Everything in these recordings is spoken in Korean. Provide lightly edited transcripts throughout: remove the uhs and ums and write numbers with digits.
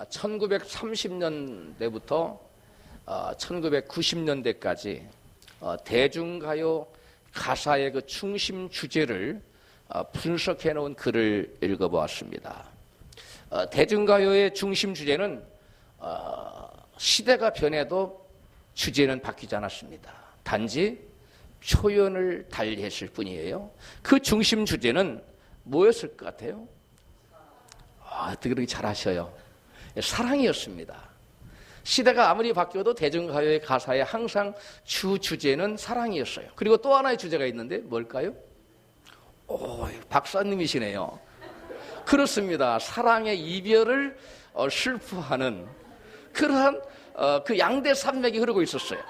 1930년대부터 1990년대까지 대중가요 가사의 그 중심 주제를 분석해 놓은 글을 읽어보았습니다. 대중가요의 중심 주제는 시대가 변해도 주제는 바뀌지 않았습니다. 단지 표현을 달리했을 뿐이에요. 그 중심 주제는 뭐였을 것 같아요? 어떻게 그렇게 잘하셔요? 사랑이었습니다. 시대가 아무리 바뀌어도 대중가요의 가사에 항상 주 주제는 사랑이었어요. 그리고 또 하나의 주제가 있는데 뭘까요? 박사님이시네요. 그렇습니다. 사랑의 이별을 슬퍼하는 그러한 그 양대 산맥이 흐르고 있었어요.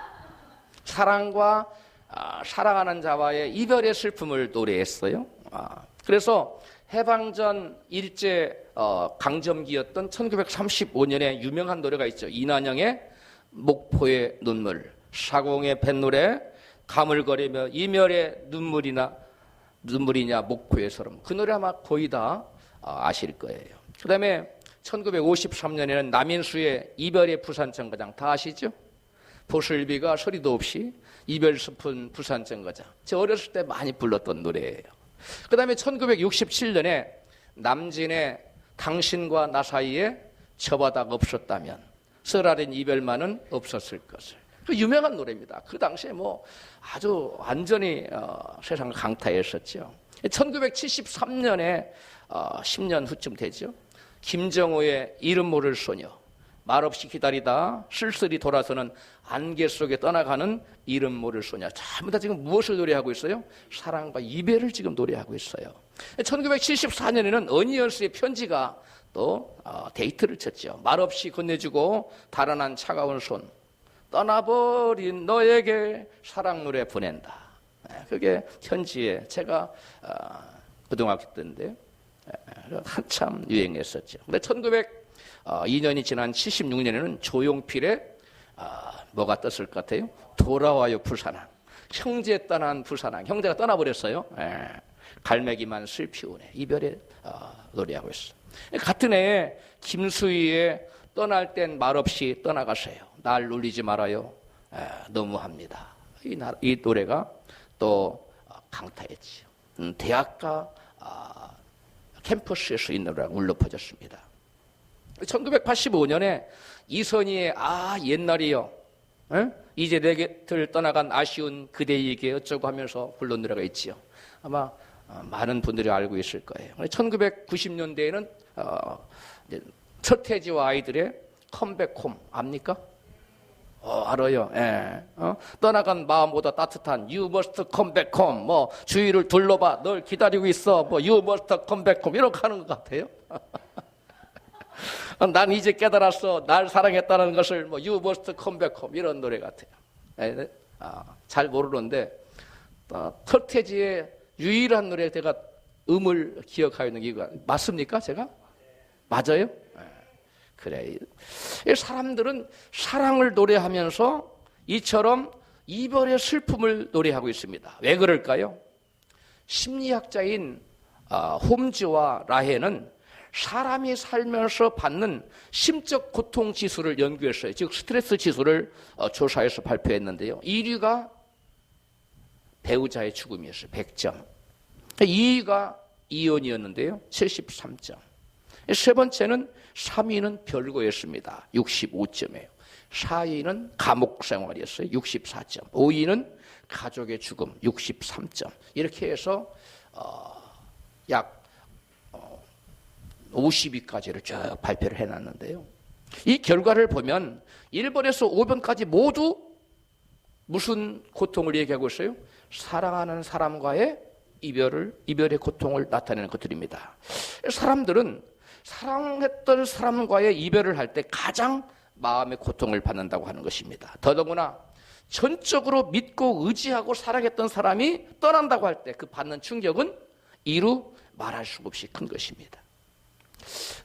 사랑과 사랑하는 자와의 이별의 슬픔을 노래했어요. 그래서 해방전 일제 강점기였던 1935년에 유명한 노래가 있죠. 이난영의 목포의 눈물, 사공의 뱃노래, 가물거리며 이멸의 눈물이냐 목포의 서름. 그 노래 아마 거의 다 아실 거예요. 그 다음에 1953년에는 남인수의 이별의 부산정거장 다 아시죠? 보슬비가 소리도 없이 이별 슬픈 부산정거장. 저 어렸을 때 많이 불렀던 노래예요. 그 다음에 1967년에 남진의 당신과 나 사이에 저 바닥 없었다면 쓰라린 이별만은 없었을 것을. 그 유명한 노래입니다. 그 당시에 뭐 아주 완전히 세상을 강타했었죠. 1973년에 10년 후쯤 되죠. 김정호의 이름 모를 소녀, 말없이 기다리다 쓸쓸히 돌아서는 안개 속에 떠나가는 이름 모를 소녀. 전부 다 지금 무엇을 노래하고 있어요? 사랑과 이별을 지금 노래하고 있어요. 1974년에는 어니언스의 편지가 또 데이트를 쳤죠. 말없이 건네주고 달아난 차가운 손, 떠나버린 너에게 사랑 노래 보낸다. 그게 편지에 제가 고등학교 때인데 한참 유행했었죠. 근데 1902년이 지난 76년에는 조용필의 뭐가 떴을 것 같아요? 돌아와요 부산항. 형제 떠난 부산항. 형제가 떠나버렸어요. 갈매기만 슬피 우네. 이별의 노래하고 있어. 같은 해에 김수희의 떠날 땐 말없이 떠나가세요. 날 놀리지 말아요. 너무합니다. 이 노래가 또 강타했지요. 대학가 캠퍼스에서 이 노래가 울려 퍼졌습니다. 1985년에 이선희의 옛날이요. 이제 내 곁을 떠나간 아쉬운 그대에게 어쩌고 하면서 불른 노래가 있지요. 아마 많은 분들이 알고 있을 거예요. 1990년대에는 서태지와 아이들의 컴백홈 압니까? 알아요. 떠나간 마음보다 따뜻한 You must come back home. 뭐 주위를 둘러봐. 널 기다리고 있어. 뭐 You must come back home. 이렇게 하는 것 같아요. 난 이제 깨달았어. 날 사랑했다는 것을 뭐 You must come back home. 이런 노래 같아요. 잘 모르는데 서태지의 유일한 노래 제가 음을 기억하고 있는 이유가 맞습니까? 제가? 맞아요? 그래. 사람들은 사랑을 노래하면서 이처럼 이별의 슬픔을 노래하고 있습니다. 왜 그럴까요? 심리학자인 홈즈와 라헬은 사람이 살면서 받는 심적 고통 지수를 연구했어요. 즉 스트레스 지수를 조사해서 발표했는데요. 1위가 배우자의 죽음이었어요. 100점. 2위가 이혼이었는데요. 73점. 세 번째는 3위는 별거였습니다. 65점이에요. 4위는 감옥 생활이었어요. 64점. 5위는 가족의 죽음. 63점. 이렇게 해서 약 50위까지를 쭉 발표를 해놨는데요. 이 결과를 보면 1번에서 5번까지 모두 무슨 고통을 얘기하고 있어요? 사랑하는 사람과의 이별의 고통을 나타내는 것들입니다. 사람들은 사랑했던 사람과의 이별을 할 때 가장 마음의 고통을 받는다고 하는 것입니다. 더더구나 전적으로 믿고 의지하고 사랑했던 사람이 떠난다고 할 때 그 받는 충격은 이루 말할 수 없이 큰 것입니다.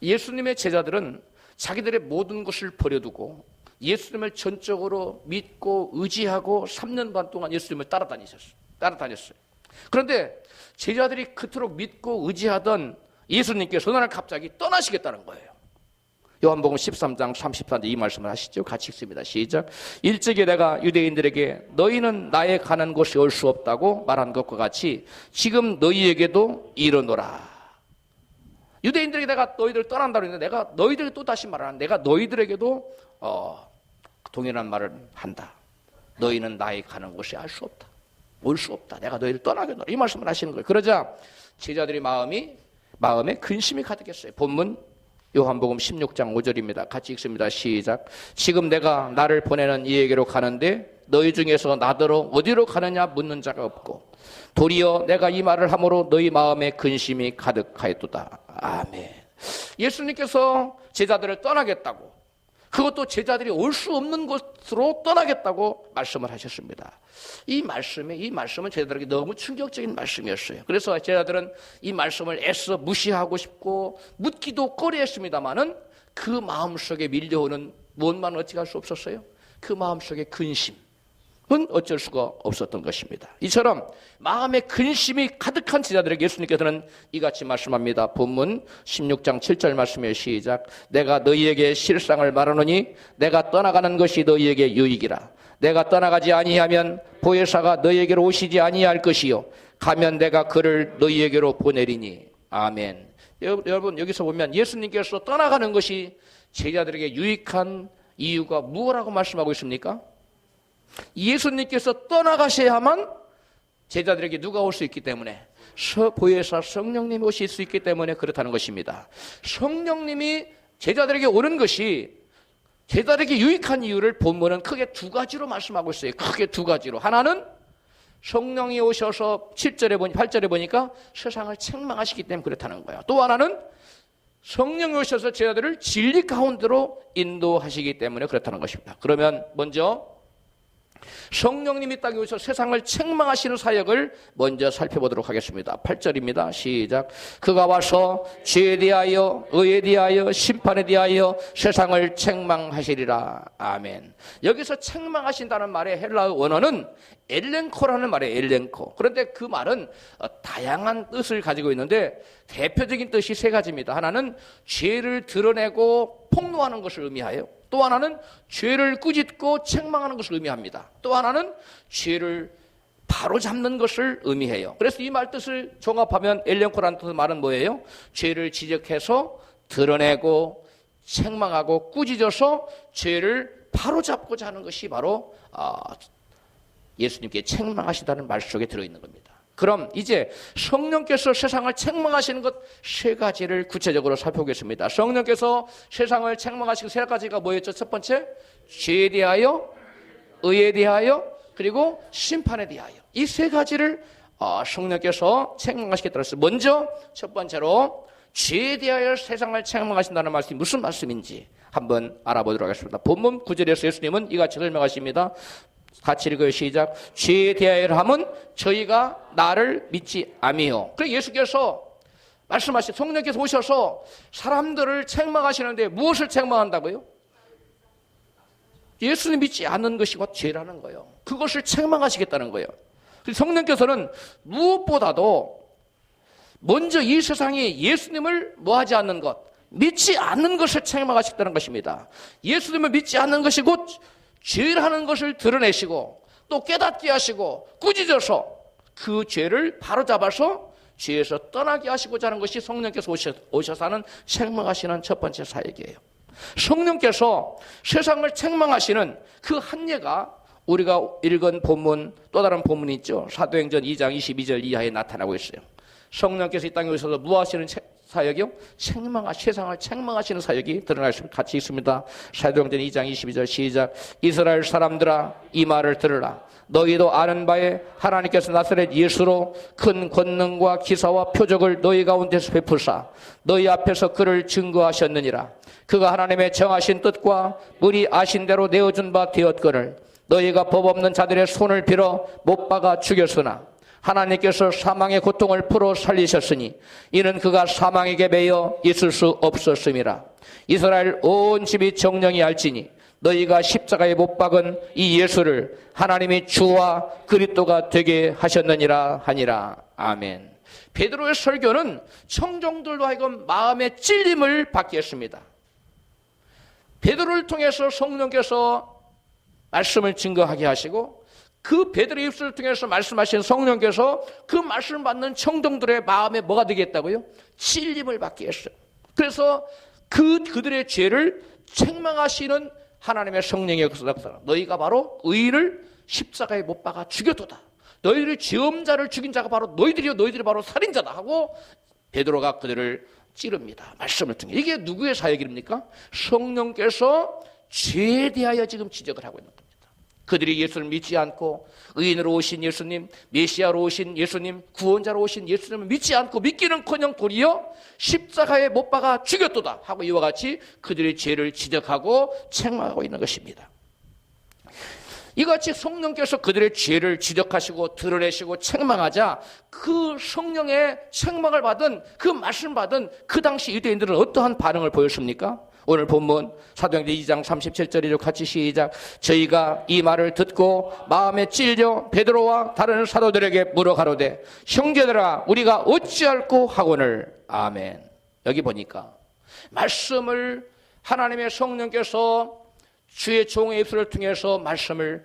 예수님의 제자들은 자기들의 모든 것을 버려두고 예수님을 전적으로 믿고 의지하고 3년 반 동안 예수님을 따라다녔어요. 그런데 제자들이 그토록 믿고 의지하던 예수님께서 어느 날 갑자기 떠나시겠다는 거예요. 요한복음 13장 34절 이 말씀을 하시죠. 같이 읽습니다. 시작. 일찍이 내가 유대인들에게 너희는 나의 가는 곳이 올 수 없다고 말한 것과 같이 지금 너희에게도 이르노라. 유대인들에게 내가 너희들 떠난다고 했는데 내가 너희들에게 또 다시 말하는, 내가 너희들에게도 동일한 말을 한다. 너희는 나의 가는 곳이 알 수 없다. 올 수 없다. 내가 너희를 떠나겠노라. 이 말씀을 하시는 거예요. 그러자 제자들의 마음에 근심이 가득했어요. 본문 요한복음 16장 5절입니다. 같이 읽습니다. 시작. 지금 내가 나를 보내는 이에게로 가는데 너희 중에서 나더러 어디로 가느냐 묻는 자가 없고 도리어 내가 이 말을 함으로 너희 마음에 근심이 가득하였도다. 아멘. 예수님께서 제자들을 떠나겠다고, 그것도 제자들이 올 수 없는 곳으로 떠나겠다고 말씀을 하셨습니다. 이 말씀은 제자들에게 너무 충격적인 말씀이었어요. 그래서 제자들은 이 말씀을 애써 무시하고 싶고 묻기도 꺼려했습니다마는 그 마음속에 밀려오는 무엇만 어찌할 수 없었어요? 그 마음속에 근심은 어쩔 수가 없었던 것입니다. 이처럼 마음에 근심이 가득한 제자들에게 예수님께서는 이같이 말씀합니다. 본문 16장 7절 말씀의 시작. 내가 너희에게 실상을 말하노니 내가 떠나가는 것이 너희에게 유익이라. 내가 떠나가지 아니하면 보혜사가 너희에게로 오시지 아니할 것이요 가면 내가 그를 너희에게로 보내리니. 아멘. 여러분 여기서 보면 예수님께서 떠나가는 것이 제자들에게 유익한 이유가 무엇이라고 말씀하고 있습니까? 예수님께서 떠나가셔야만 제자들에게 누가 올 수 있기 때문에, 보혜사 성령님이 오실 수 있기 때문에 그렇다는 것입니다. 성령님이 제자들에게 오는 것이 제자들에게 유익한 이유를 본문은 크게 두 가지로 말씀하고 있어요. 크게 두 가지로. 하나는 성령이 오셔서 8절에 보니까 세상을 책망하시기 때문에 그렇다는 거예요. 또 하나는 성령이 오셔서 제자들을 진리 가운데로 인도하시기 때문에 그렇다는 것입니다. 그러면 먼저 성령님이 땅에 오셔서 세상을 책망하시는 사역을 먼저 살펴보도록 하겠습니다. 8절입니다. 시작. 그가 와서 죄에 대하여 의에 대하여 심판에 대하여 세상을 책망하시리라. 아멘. 여기서 책망하신다는 말의 헬라어 원어는 엘렌코라는 말이에요. 엘렌코. 그런데 그 말은 다양한 뜻을 가지고 있는데 대표적인 뜻이 세 가지입니다. 하나는 죄를 드러내고 폭로하는 것을 의미하여, 또 하나는 죄를 꾸짖고 책망하는 것을 의미합니다. 또 하나는 죄를 바로잡는 것을 의미해요. 그래서 이 말 뜻을 종합하면 엘렌코라는 뜻의 말은 뭐예요? 죄를 지적해서 드러내고 책망하고 꾸짖어서 죄를 바로잡고자 하는 것이 바로 예수님께 책망하시다는 말 속에 들어있는 겁니다. 그럼 이제 성령께서 세상을 책망하시는 것 세 가지를 구체적으로 살펴보겠습니다. 성령께서 세상을 책망하시는 세 가지가 뭐였죠? 첫 번째, 죄에 대하여, 의에 대하여, 그리고 심판에 대하여. 이 세 가지를 성령께서 책망하시겠다고 했어요. 먼저 첫 번째로 죄에 대하여 세상을 책망하신다는 말씀이 무슨 말씀인지 한번 알아보도록 하겠습니다. 본문 9절에서 예수님은 이같이 설명하십니다. 같이 읽어요. 시작. 죄에 대하여 하면 저희가 나를 믿지 아니요. 그래 예수께서 말씀하신, 성령께서 오셔서 사람들을 책망하시는데 무엇을 책망한다고요? 예수님 믿지 않는 것이 곧 죄라는 거예요. 그것을 책망하시겠다는 거예요. 성령께서는 무엇보다도 먼저 이 세상이 예수님을 뭐하지 않는 것, 믿지 않는 것을 책망하시겠다는 것입니다. 예수님을 믿지 않는 것이 곧 죄라는 것을 드러내시고 또 깨닫게 하시고 꾸짖어서 그 죄를 바로잡아서 죄에서 떠나게 하시고자 하는 것이 성령께서 오셔서 하는 책망하시는 첫 번째 사역이에요. 성령께서 세상을 책망하시는 그 한 예가 우리가 읽은 본문, 또 다른 본문이 있죠. 사도행전 2장 22절 이하에 나타나고 있어요. 성령께서 이 땅에 오셔서 무엇하시는 사역이요? 세상을 책망하시는 사역이 드러나 있습니다. 같이 있습니다. 사도행전 2장 22절 시작. 이스라엘 사람들아 이 말을 들으라. 너희도 아는 바에 하나님께서 나사렛 예수로 큰 권능과 기사와 표적을 너희 가운데서 베푸사 너희 앞에서 그를 증거하셨느니라. 그가 하나님의 정하신 뜻과 물이 아신 대로 내어준 바 되었거늘 너희가 법 없는 자들의 손을 빌어 못 박아 죽였으나 하나님께서 사망의 고통을 풀어 살리셨으니 이는 그가 사망에게 매여 있을 수 없었음이라. 이스라엘 온 집이 정령이 알지니 너희가 십자가에 못 박은 이 예수를 하나님이 주와 그리스도가 되게 하셨느니라 하니라. 아멘. 베드로의 설교는 청중들로 하여금 마음의 찔림을 받게 했습니다. 베드로를 통해서 성령께서 말씀을 증거하게 하시고 그 베드로의 입술을 통해서 말씀하신 성령께서 그 말씀을 받는 청중들의 마음에 뭐가 되겠다고요? 찔림을 받게 했어요. 그래서 그들의 죄를 책망하시는 하나님의 성령의 역사가 너희가 바로 의인을 십자가에 못 박아 죽였도다. 너희들이 죄음자를 죽인 자가 바로 너희들이 바로 살인자다 하고 베드로가 그들을 찌릅니다. 말씀을 통해. 이게 누구의 사역입니까? 성령께서 죄에 대하여 지금 지적을 하고 있는 겁니다. 그들이 예수를 믿지 않고 의인으로 오신 예수님, 메시아로 오신 예수님, 구원자로 오신 예수님을 믿지 않고 믿기는커녕 도리어 십자가에 못 박아 죽였도다 하고 이와 같이 그들의 죄를 지적하고 책망하고 있는 것입니다. 이같이 성령께서 그들의 죄를 지적하시고 드러내시고 책망하자 그 성령의 책망을 받은 그 말씀 받은 그 당시 유대인들은 어떠한 반응을 보였습니까? 오늘 본문 사도행전 2장 37절이죠. 같이 시작. 저희가 이 말을 듣고 마음에 찔려 베드로와 다른 사도들에게 물어 가로되 형제들아 우리가 어찌할꼬 하거늘. 아멘. 여기 보니까 말씀을 하나님의 성령께서 주의 종의 입술을 통해서 말씀을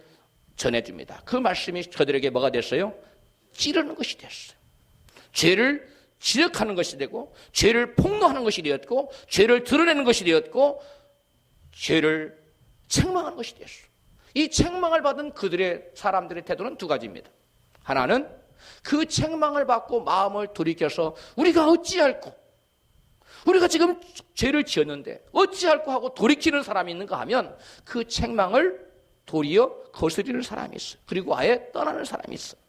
전해줍니다. 그 말씀이 저들에게 뭐가 됐어요? 찌르는 것이 됐어요. 죄를 지적하는 것이 되고 죄를 폭로하는 것이 되었고 죄를 드러내는 것이 되었고 죄를 책망하는 것이 되었어요. 이 책망을 받은 그들의 사람들의 태도는 두 가지입니다. 하나는 그 책망을 받고 마음을 돌이켜서 우리가 어찌할꼬, 우리가 지금 죄를 지었는데 어찌할꼬 하고 돌이키는 사람이 있는가 하면 그 책망을 도리어 거스리는 사람이 있어요. 그리고 아예 떠나는 사람이 있어요.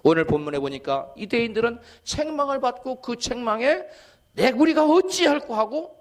오늘 본문에 보니까 유대인들은 책망을 받고 그 책망에 우리가 어찌할꼬 하고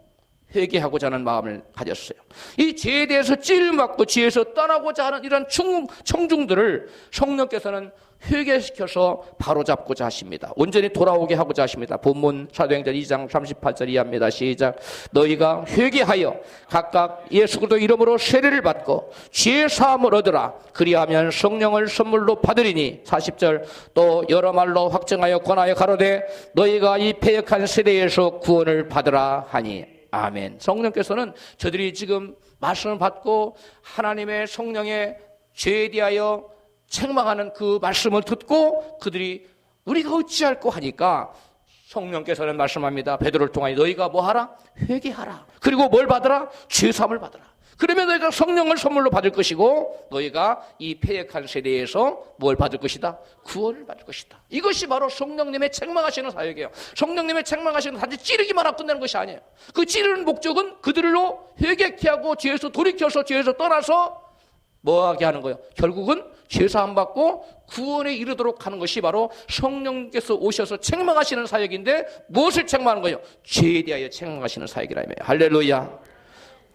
회개하고자 하는 마음을 가졌어요. 이 죄에 대해서 찔림받고 죄에서 떠나고자 하는 이런 청중들을 성령께서는 회개시켜서 바로잡고자 하십니다. 온전히 돌아오게 하고자 하십니다. 본문 사도행전 2장 38절 이하입니다. 시작. 너희가 회개하여 각각 예수 그리스도 이름으로 세례를 받고 죄 사함을 얻으라. 그리하면 성령을 선물로 받으리니. 40절. 또 여러 말로 확증하여 권하여 가로되 너희가 이 패역한 세대에서 구원을 받으라 하니. 아멘. 성령께서는 저들이 지금 말씀을 받고 하나님의 성령의 죄에 대하여 책망하는 그 말씀을 듣고 그들이 우리가 어찌할꼬 하니까 성령께서는 말씀합니다. 베드로를 통하여 너희가 뭐 하라? 회개하라. 그리고 뭘 받으라? 죄사함을 받으라. 그러면 너희가 성령을 선물로 받을 것이고 너희가 이 패역한 세대에서 뭘 받을 것이다? 구원을 받을 것이다. 이것이 바로 성령님의 책망하시는 사역이에요. 성령님의 책망하시는 단지 찌르기만 하고 끝내는 것이 아니에요. 그 찌르는 목적은 그들로 회개케 하고 죄에서 돌이켜서 죄에서 떠나서 뭐하게 하는 거예요? 결국은 죄사함 받고 구원에 이르도록 하는 것이 바로 성령께서 오셔서 책망하시는 사역인데 무엇을 책망하는 거예요? 죄에 대하여 책망하시는 사역이라며. 할렐루야.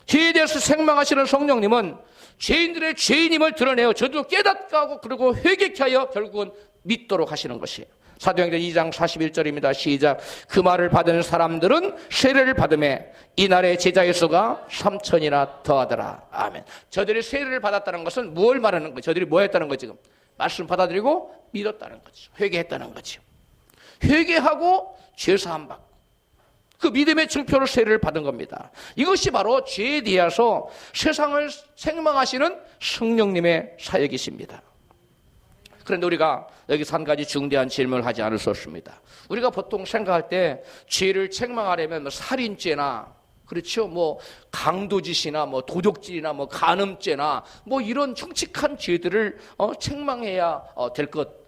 죄에 대해서 책망하시는 성령님은 죄인들의 죄인임을 드러내어 저도 깨닫게 하고 그리고 회개케 하여 결국은 믿도록 하시는 것이에요. 사도행전 2장 41절입니다. 시작. 그 말을 받은 사람들은 세례를 받음에 이날의 제자의 수가 3,000이나 더하더라. 아멘. 저들이 세례를 받았다는 것은 뭘 말하는 거예요? 저들이 뭐 했다는 거예요? 지금 말씀 받아들이고 믿었다는 거죠. 회개했다는 거죠. 회개하고 죄사함 받고 그 믿음의 증표로 세례를 받은 겁니다. 이것이 바로 죄에 대해서 세상을 책망하시는 성령님의 사역이십니다. 그런데 우리가 여기서 한 가지 중대한 질문을 하지 않을 수 없습니다. 우리가 보통 생각할 때 죄를 책망하려면 뭐 살인죄나 그렇죠, 뭐 강도짓이나 뭐 도적질이나 뭐 간음죄나 뭐 이런 흉측한 죄들을 책망해야 될 것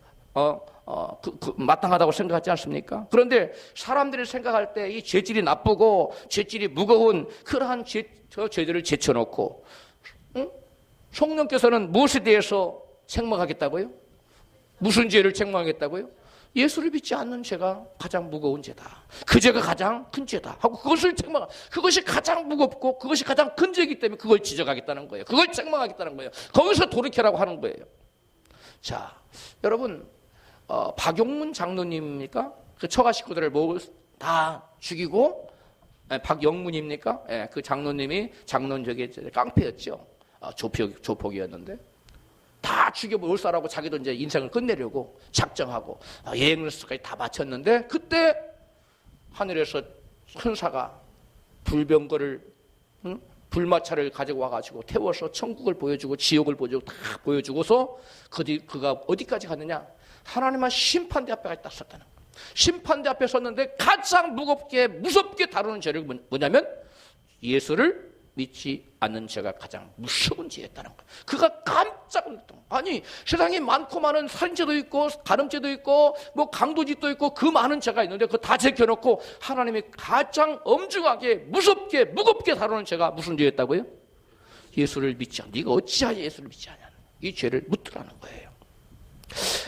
마땅하다고 생각하지 않습니까? 그런데 사람들이 생각할 때 이 죄질이 나쁘고 죄질이 무거운 그러한 죄들을 제쳐놓고 성령께서는 무엇에 대해서 책망하겠다고요? 무슨 죄를 책망하겠다고요? 예수를 믿지 않는 죄가 가장 무거운 죄다. 그 죄가 가장 큰 죄다 하고 그것을 그것이 가장 무겁고 그것이 가장 큰 죄이기 때문에 그걸 지적하겠다는 거예요. 그걸 책망하겠다는 거예요. 거기서 돌이켜라고 하는 거예요. 자, 여러분 박용문 장로님입니까? 그 처가 식구들을 다 죽이고 박영문입니까? 그 장로님이 장로적이 깡패였죠. 조폭이었는데 다 죽여몰살하고 자기도 이제 인생을 끝내려고 작정하고 예행일수까지 다 마쳤는데 그때 하늘에서 천사가 불병거를 불마차를 가지고 와가지고 태워서 천국을 보여주고 지옥을 보여주고 다 보여주고서 그가 어디까지 갔느냐? 하나님의 심판대 앞에 딱 섰다는 거예요. 심판대 앞에 섰는데 가장 무섭게 다루는 죄를 뭐냐면 예수를 믿지 않는 죄가 가장 무서운 죄였다는 거예요. 그가 깜짝 놀랐던 거예요. 아니, 세상에 많고 많은 살인죄도 있고 간음죄도 있고 뭐 강도짓도 있고 그 많은 죄가 있는데 그거 다 제껴놓고 하나님이 가장 엄중하게 무겁게 다루는 죄가 무슨 죄였다고요? 예수를 믿지 않는, 네가 어찌하여 예수를 믿지 않냐는 이 죄를 묻더라는 거예요.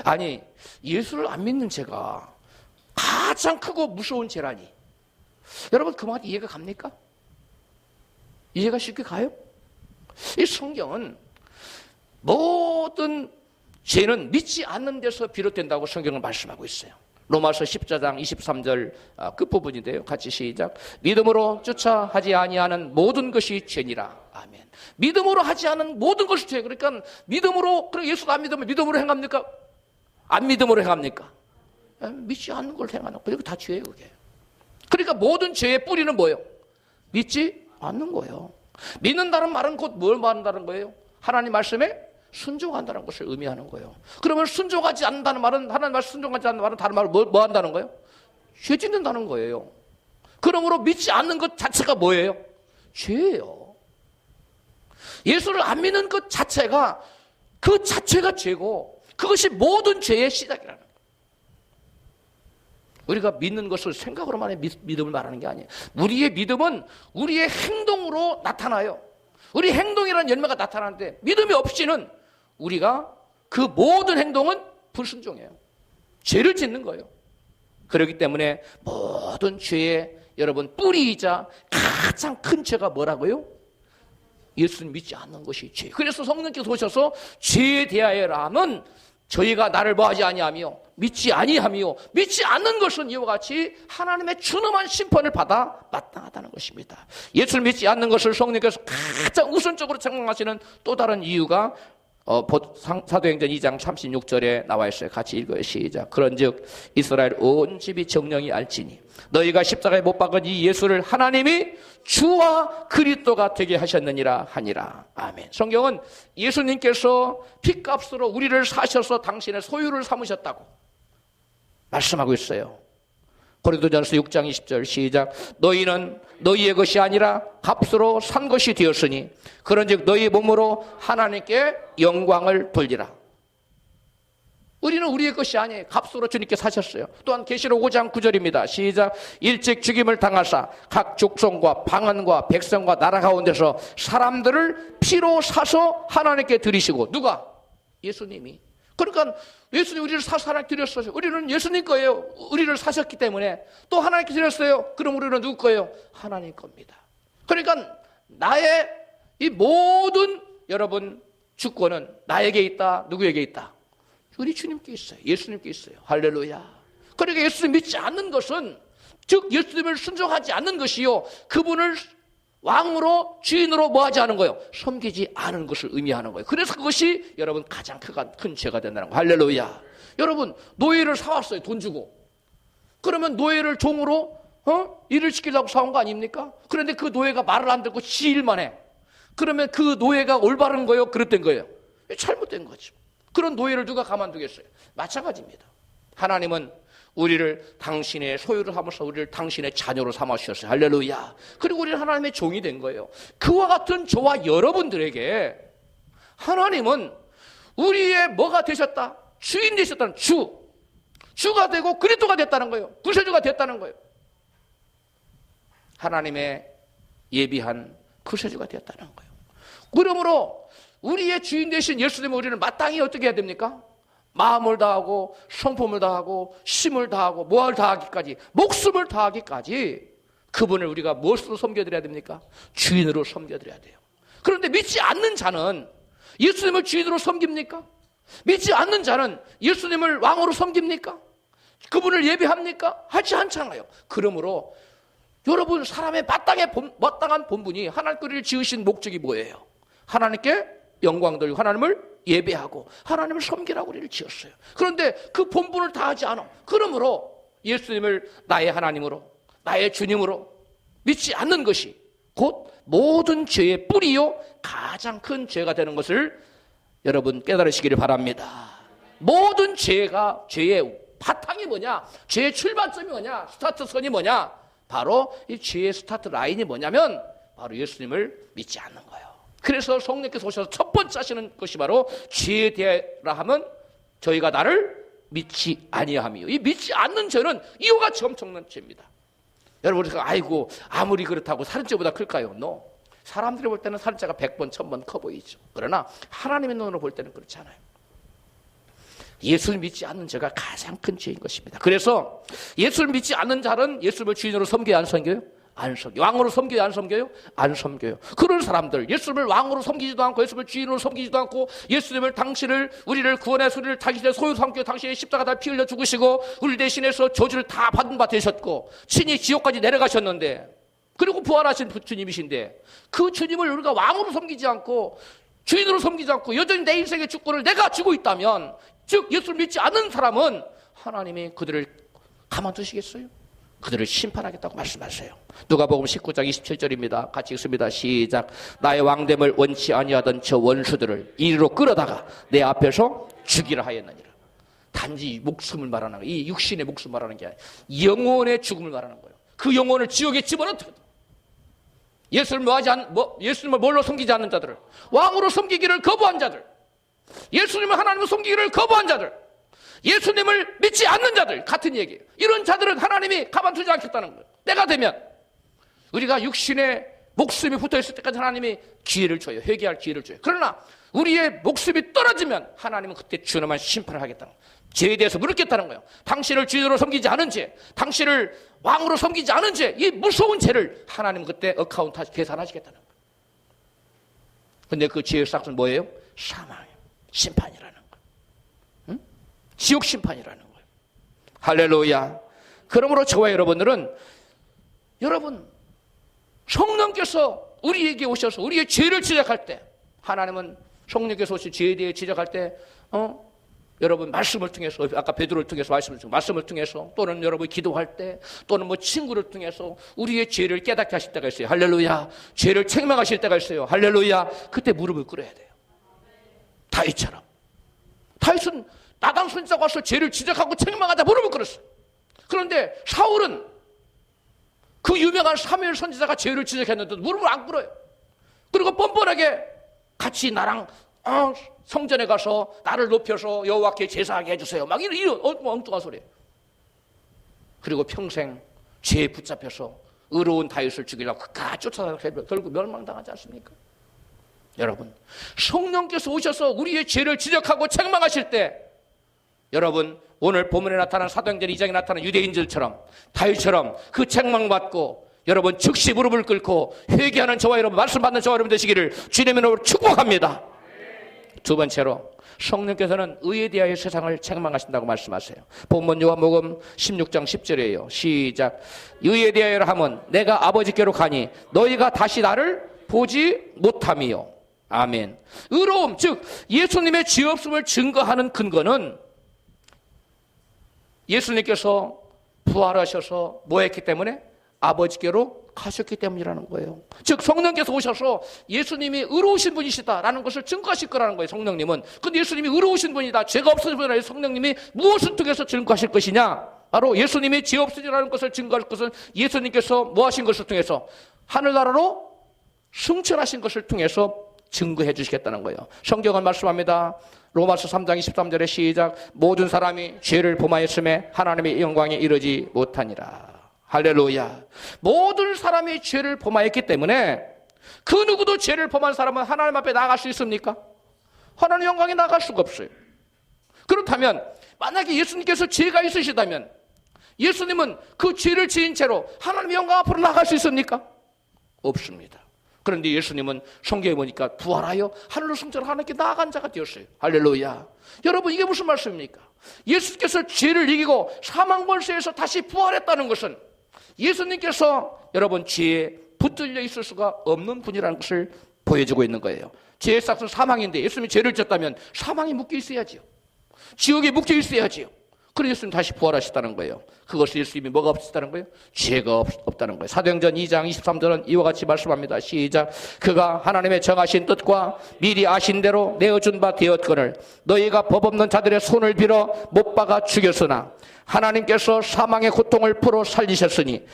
아니, 예수를 안 믿는 죄가 가장 크고 무서운 죄라니, 여러분 그 말 이해가 갑니까? 이해가 쉽게 가요? 이 성경은 모든 죄는 믿지 않는 데서 비롯된다고 성경은 말씀하고 있어요. 로마서 14장 23절 끝부분인데요. 같이 시작. 믿음으로 쫓아 하지 아니하는 모든 것이 죄니라. 아멘. 믿음으로 하지 않은 모든 것이 죄. 그러니까 믿음으로, 그러니까 예수도 안 믿으면 믿음으로 행합니까? 안 믿음으로 행합니까? 믿지 않는 걸 행하는 거. 그게 다 죄예요, 그게. 그러니까 모든 죄의 뿌리는 뭐예요? 믿지 않는 거예요. 믿는다는 말은 곧 뭘 말한다는 거예요? 하나님 말씀에 순종한다는 것을 의미하는 거예요. 그러면 순종하지 않는다는 말은, 하나님 말씀 순종하지 않는 말은 다른 말은 뭐 한다는 거예요? 죄 짓는다는 거예요. 그러므로 믿지 않는 것 자체가 뭐예요? 죄예요. 예수를 안 믿는 것 자체가, 그 자체가 죄고 그것이 모든 죄의 시작이라는 거예요. 우리가 믿는 것을 생각으로만 믿음을 말하는 게 아니에요. 우리의 믿음은 우리의 행동으로 나타나요. 우리 행동이라는 열매가 나타나는데 믿음이 없이는 우리가 그 모든 행동은 불순종이에요. 죄를 짓는 거예요. 그렇기 때문에 모든 죄의 여러분 뿌리이자 가장 큰 죄가 뭐라고요? 예수를 믿지 않는 것이 죄. 그래서 성령께서 오셔서 죄에 대하여라면 저희가 나를 뭐하지 아니하며 믿지 아니하며 믿지 않는 것은 이와 같이 하나님의 준엄한 심판을 받아 마땅하다는 것입니다. 예수를 믿지 않는 것을 성령께서 가장 우선적으로 책망하시는 또 다른 이유가 사도행전 2장 36절에 나와 있어요. 같이 읽어요. 시작. 그런즉 이스라엘 온 집이 정령이 알지니 너희가 십자가에 못 박은 이 예수를 하나님이 주와 그리스도가 되게 하셨느니라 하니라. 아멘. 성경은 예수님께서 핏값으로 우리를 사셔서 당신의 소유를 삼으셨다고 말씀하고 있어요. 고린도전서 6장 20절 시작. 너희는 너희의 것이 아니라 값으로 산 것이 되었으니 그런즉 너희 몸으로 하나님께 영광을 돌리라. 우리는 우리의 것이 아니에요. 값으로 주님께 사셨어요. 또한 계시록 5장 9절입니다. 시작. 일찍 죽임을 당하사 각 족속과 방언과 백성과 나라 가운데서 사람들을 피로 사서 하나님께 드리시고. 누가? 예수님이. 그러니까 예수님 우리를 사서 하나님께 드렸어요. 우리는 예수님 거예요. 우리를 사셨기 때문에 또 하나님께 드렸어요. 그럼 우리는 누구 거예요? 하나님 겁니다. 그러니까 나의 이 모든 여러분 주권은 나에게 있다. 누구에게 있다? 우리 주님께 있어요. 예수님께 있어요. 할렐루야. 그러니까 예수님 믿지 않는 것은, 즉 예수님을 순종하지 않는 것이요, 그분을 왕으로 주인으로 뭐하지 않은 거예요? 섬기지 않은 것을 의미하는 거예요. 그래서 그것이 여러분 가장 큰 죄가 된다는 거예요. 할렐루야. 여러분 노예를 사왔어요. 돈 주고. 그러면 노예를 종으로 일을 시키려고 사온 거 아닙니까? 그런데 그 노예가 말을 안 듣고 지일만 해. 그러면 그 노예가 올바른 거예요? 그릇된 거예요? 잘못된 거죠. 그런 노예를 누가 가만두겠어요? 마찬가지입니다. 하나님은 우리를 당신의 소유를 삼아서 우리를 당신의 자녀로 삼아주셨어요. 할렐루야. 그리고 우리는 하나님의 종이 된 거예요. 그와 같은 저와 여러분들에게 하나님은 우리의 뭐가 되셨다? 주인 되셨다는 주가 되고 그리스도가 됐다는 거예요. 구세주가 됐다는 거예요. 하나님의 예비한 구세주가 되었다는 거예요. 그러므로 우리의 주인 되신 예수님은 우리는 마땅히 어떻게 해야 됩니까? 마음을 다하고 성품을 다하고 힘을 다하고 뭐를 다하기까지, 목숨을 다하기까지 그분을 우리가 무엇으로 섬겨드려야 됩니까? 주인으로 섬겨드려야 돼요. 그런데 믿지 않는 자는 예수님을 주인으로 섬깁니까? 믿지 않는 자는 예수님을 왕으로 섬깁니까? 그분을 예배합니까? 하지 않잖아요. 그러므로 여러분 사람의 마땅한 본분이 하나님께 우리를 지으신 목적이 뭐예요? 하나님께 영광 돌리고 하나님을 예배하고 하나님을 섬기라고 우리를 지었어요. 그런데 그 본분을 다하지 않아. 그러므로 예수님을 나의 하나님으로, 나의 주님으로 믿지 않는 것이 곧 모든 죄의 뿌리요 가장 큰 죄가 되는 것을 여러분 깨달으시기를 바랍니다. 모든 죄가 죄의 바탕이 뭐냐? 죄의 출발점이 뭐냐? 스타트선이 뭐냐? 바로 이 죄의 스타트 라인이 뭐냐면 바로 예수님을 믿지 않는 거예요. 그래서 성령께서 오셔서 첫 번째 하시는 것이 바로 죄에 대하라 하면 저희가 나를 믿지 아니함이요. 이 믿지 않는 죄는 이와 같이 엄청난 죄입니다. 여러분 우리가 아이고 아무리 그렇다고 살인죄보다 클까요? No. 사람들이 볼 때는 살인죄가 100번 1000번 커 보이죠. 그러나 하나님의 눈으로 볼 때는 그렇지 않아요. 예수를 믿지 않는 죄가 가장 큰 죄인 것입니다. 그래서 예수를 믿지 않는 자는 예수를 주인으로 섬겨야 안 섬겨요? 안 섬겨요. 왕으로 섬겨요? 안 섬겨요? 안 섬겨요. 그런 사람들 예수님을 왕으로 섬기지도 않고 예수님을 주인으로 섬기지도 않고 예수님을 당신을 우리를 구원해서 우리를 당신의 소유 삼겨 당신의 십자가에 피 흘려 죽으시고 우리 대신해서 저주를 다 받은 바 되셨고 친히 지옥까지 내려가셨는데 그리고 부활하신 주님이신데 그 주님을 우리가 왕으로 섬기지 않고 주인으로 섬기지 않고 여전히 내 인생의 주권을 내가 쥐고 있다면 즉 예수를 믿지 않는 사람은 하나님이 그들을 가만두시겠어요? 그들을 심판하겠다고 말씀하세요. 누가복음 19장 27절입니다. 같이 읽습니다. 시작. 나의 왕됨을 원치 아니하던 저 원수들을 이리로 끌어다가 내 앞에서 죽이라 하였느니라. 단지 목숨을 말하는 거예요. 이 육신의 목숨을 말하는 게 아니라 영혼의 죽음을 말하는 거예요. 그 영혼을 지옥에 집어넣거든. 예수님을 뭘로 섬기지 않는 자들을, 왕으로 섬기기를 거부한 자들, 예수님을 하나님을 섬기기를 거부한 자들, 예수님을 믿지 않는 자들, 같은 얘기예요. 이런 자들은 하나님이 가만두지 않겠다는 거예요. 때가 되면 우리가 육신의 목숨이 붙어있을 때까지 하나님이 기회를 줘요. 회개할 기회를 줘요. 그러나 우리의 목숨이 떨어지면 하나님은 그때 준엄한 심판을 하겠다는 거예요. 죄에 대해서 물었겠다는 거예요. 당신을 주인으로 섬기지 않은 죄, 당신을 왕으로 섬기지 않은 죄, 이 무서운 죄를 하나님은 그때 어카운트 계산하시겠다는 거예요. 근데 그 죄의 싹은 뭐예요? 사망이에요. 심판이라는 거예요. 응? 지옥 심판이라는 거예요. 할렐루야. 그러므로 저와 여러분들은 여러분 성령께서 우리에게 오셔서 우리의 죄를 지적할 때 하나님은 성령께서 오신 죄에 대해 지적할 때 여러분 말씀을 통해서 아까 베드로를 통해서 말씀을 통해서 또는 여러분 기도할 때 또는 뭐 친구를 통해서 우리의 죄를 깨닫게 하실 때가 있어요. 할렐루야. 죄를 책망하실 때가 있어요. 할렐루야. 그때 무릎을 꿇어야 돼요. 다윗처럼. 다윗은 나당 선지자가 와서 죄를 지적하고 책망하다 무릎을 꿇었어요. 그런데 사울은 그 유명한 사무엘 선지자가 죄를 지적했는데 무릎을 안 꿇어요. 그리고 뻔뻔하게 같이 나랑 성전에 가서 나를 높여서 여호와께 제사하게 해주세요. 막 이런 엉뚱한 소리예요. 그리고 평생 죄에 붙잡혀서 의로운 다윗을 죽이려고 끝까지 쫓아다니고 결국 멸망당하지 않습니까? 여러분 성령께서 오셔서 우리의 죄를 지적하고 책망하실 때 여러분 오늘 본문에 나타난 사도행전 2장에 나타난 유대인들처럼 다윗처럼 그 책망받고 여러분 즉시 무릎을 꿇고 회개하는 저와 여러분 말씀 받는 저와 여러분 되시기를 주님의 이름으로 축복합니다. 두 번째로 성령께서는 의에 대하여 세상을 책망하신다고 말씀하세요. 본문 요한복음 16장 10절이에요. 시작. 의에 대하여 하면 내가 아버지께로 가니 너희가 다시 나를 보지 못함이요. 아멘. 의로움 즉 예수님의 죄 없음을 증거하는 근거는 예수님께서 부활하셔서 뭐 했기 때문에? 아버지께로 가셨기 때문이라는 거예요. 즉 성령께서 오셔서 예수님이 의로우신 분이시다라는 것을 증거하실 거라는 거예요. 성령님은. 근데 예수님이 의로우신 분이다, 죄가 없으신 분이라 성령님이 무엇을 통해서 증거하실 것이냐? 바로 예수님이 죄 없으시라는 것을 증거할 것은 예수님께서 뭐 하신 것을 통해서 하늘나라로 승천하신 것을 통해서 증거해 주시겠다는 거예요. 성경은 말씀합니다. 로마서 3장 23절에 시작. 모든 사람이 죄를 범하였음에 하나님의 영광에 이르지 못하니라. 할렐루야. 모든 사람이 죄를 범하였기 때문에 그 누구도 죄를 범한 사람은 하나님 앞에 나갈 수 있습니까? 하나님 영광에 나갈 수가 없어요. 그렇다면 만약에 예수님께서 죄가 있으시다면 예수님은 그 죄를 지은 채로 하나님의 영광 앞으로 나갈 수 있습니까? 없습니다. 그런데 예수님은 성경에 보니까 부활하여 하늘로 승천하여 하나님께 나아간 자가 되었어요. 할렐루야. 여러분 이게 무슨 말씀입니까? 예수께서 죄를 이기고 사망 권세에서 다시 부활했다는 것은 예수님께서 여러분 죄에 붙들려 있을 수가 없는 분이라는 것을 보여주고 있는 거예요. 죄의 싹은 사망인데 예수님이 죄를 졌다면 사망이 묶여 있어야지요. 지옥에 묶여 있어야지요. 그래서 예수님 다시 부활하셨다는 거예요. 그것이 예수님이 뭐가 없었다는 거예요? 죄가 없다는 거예요. 사도행전 2장 23절은 이와 같이 말씀합니다. 시작. 그가 하나님의 정하신 뜻과 미리 아신 대로 내어준 바 되었거늘 너희가 법 없는 자들의 손을 빌어 못 박아 죽였으나 하나님께서 사망의 고통을 풀어 살리셨으니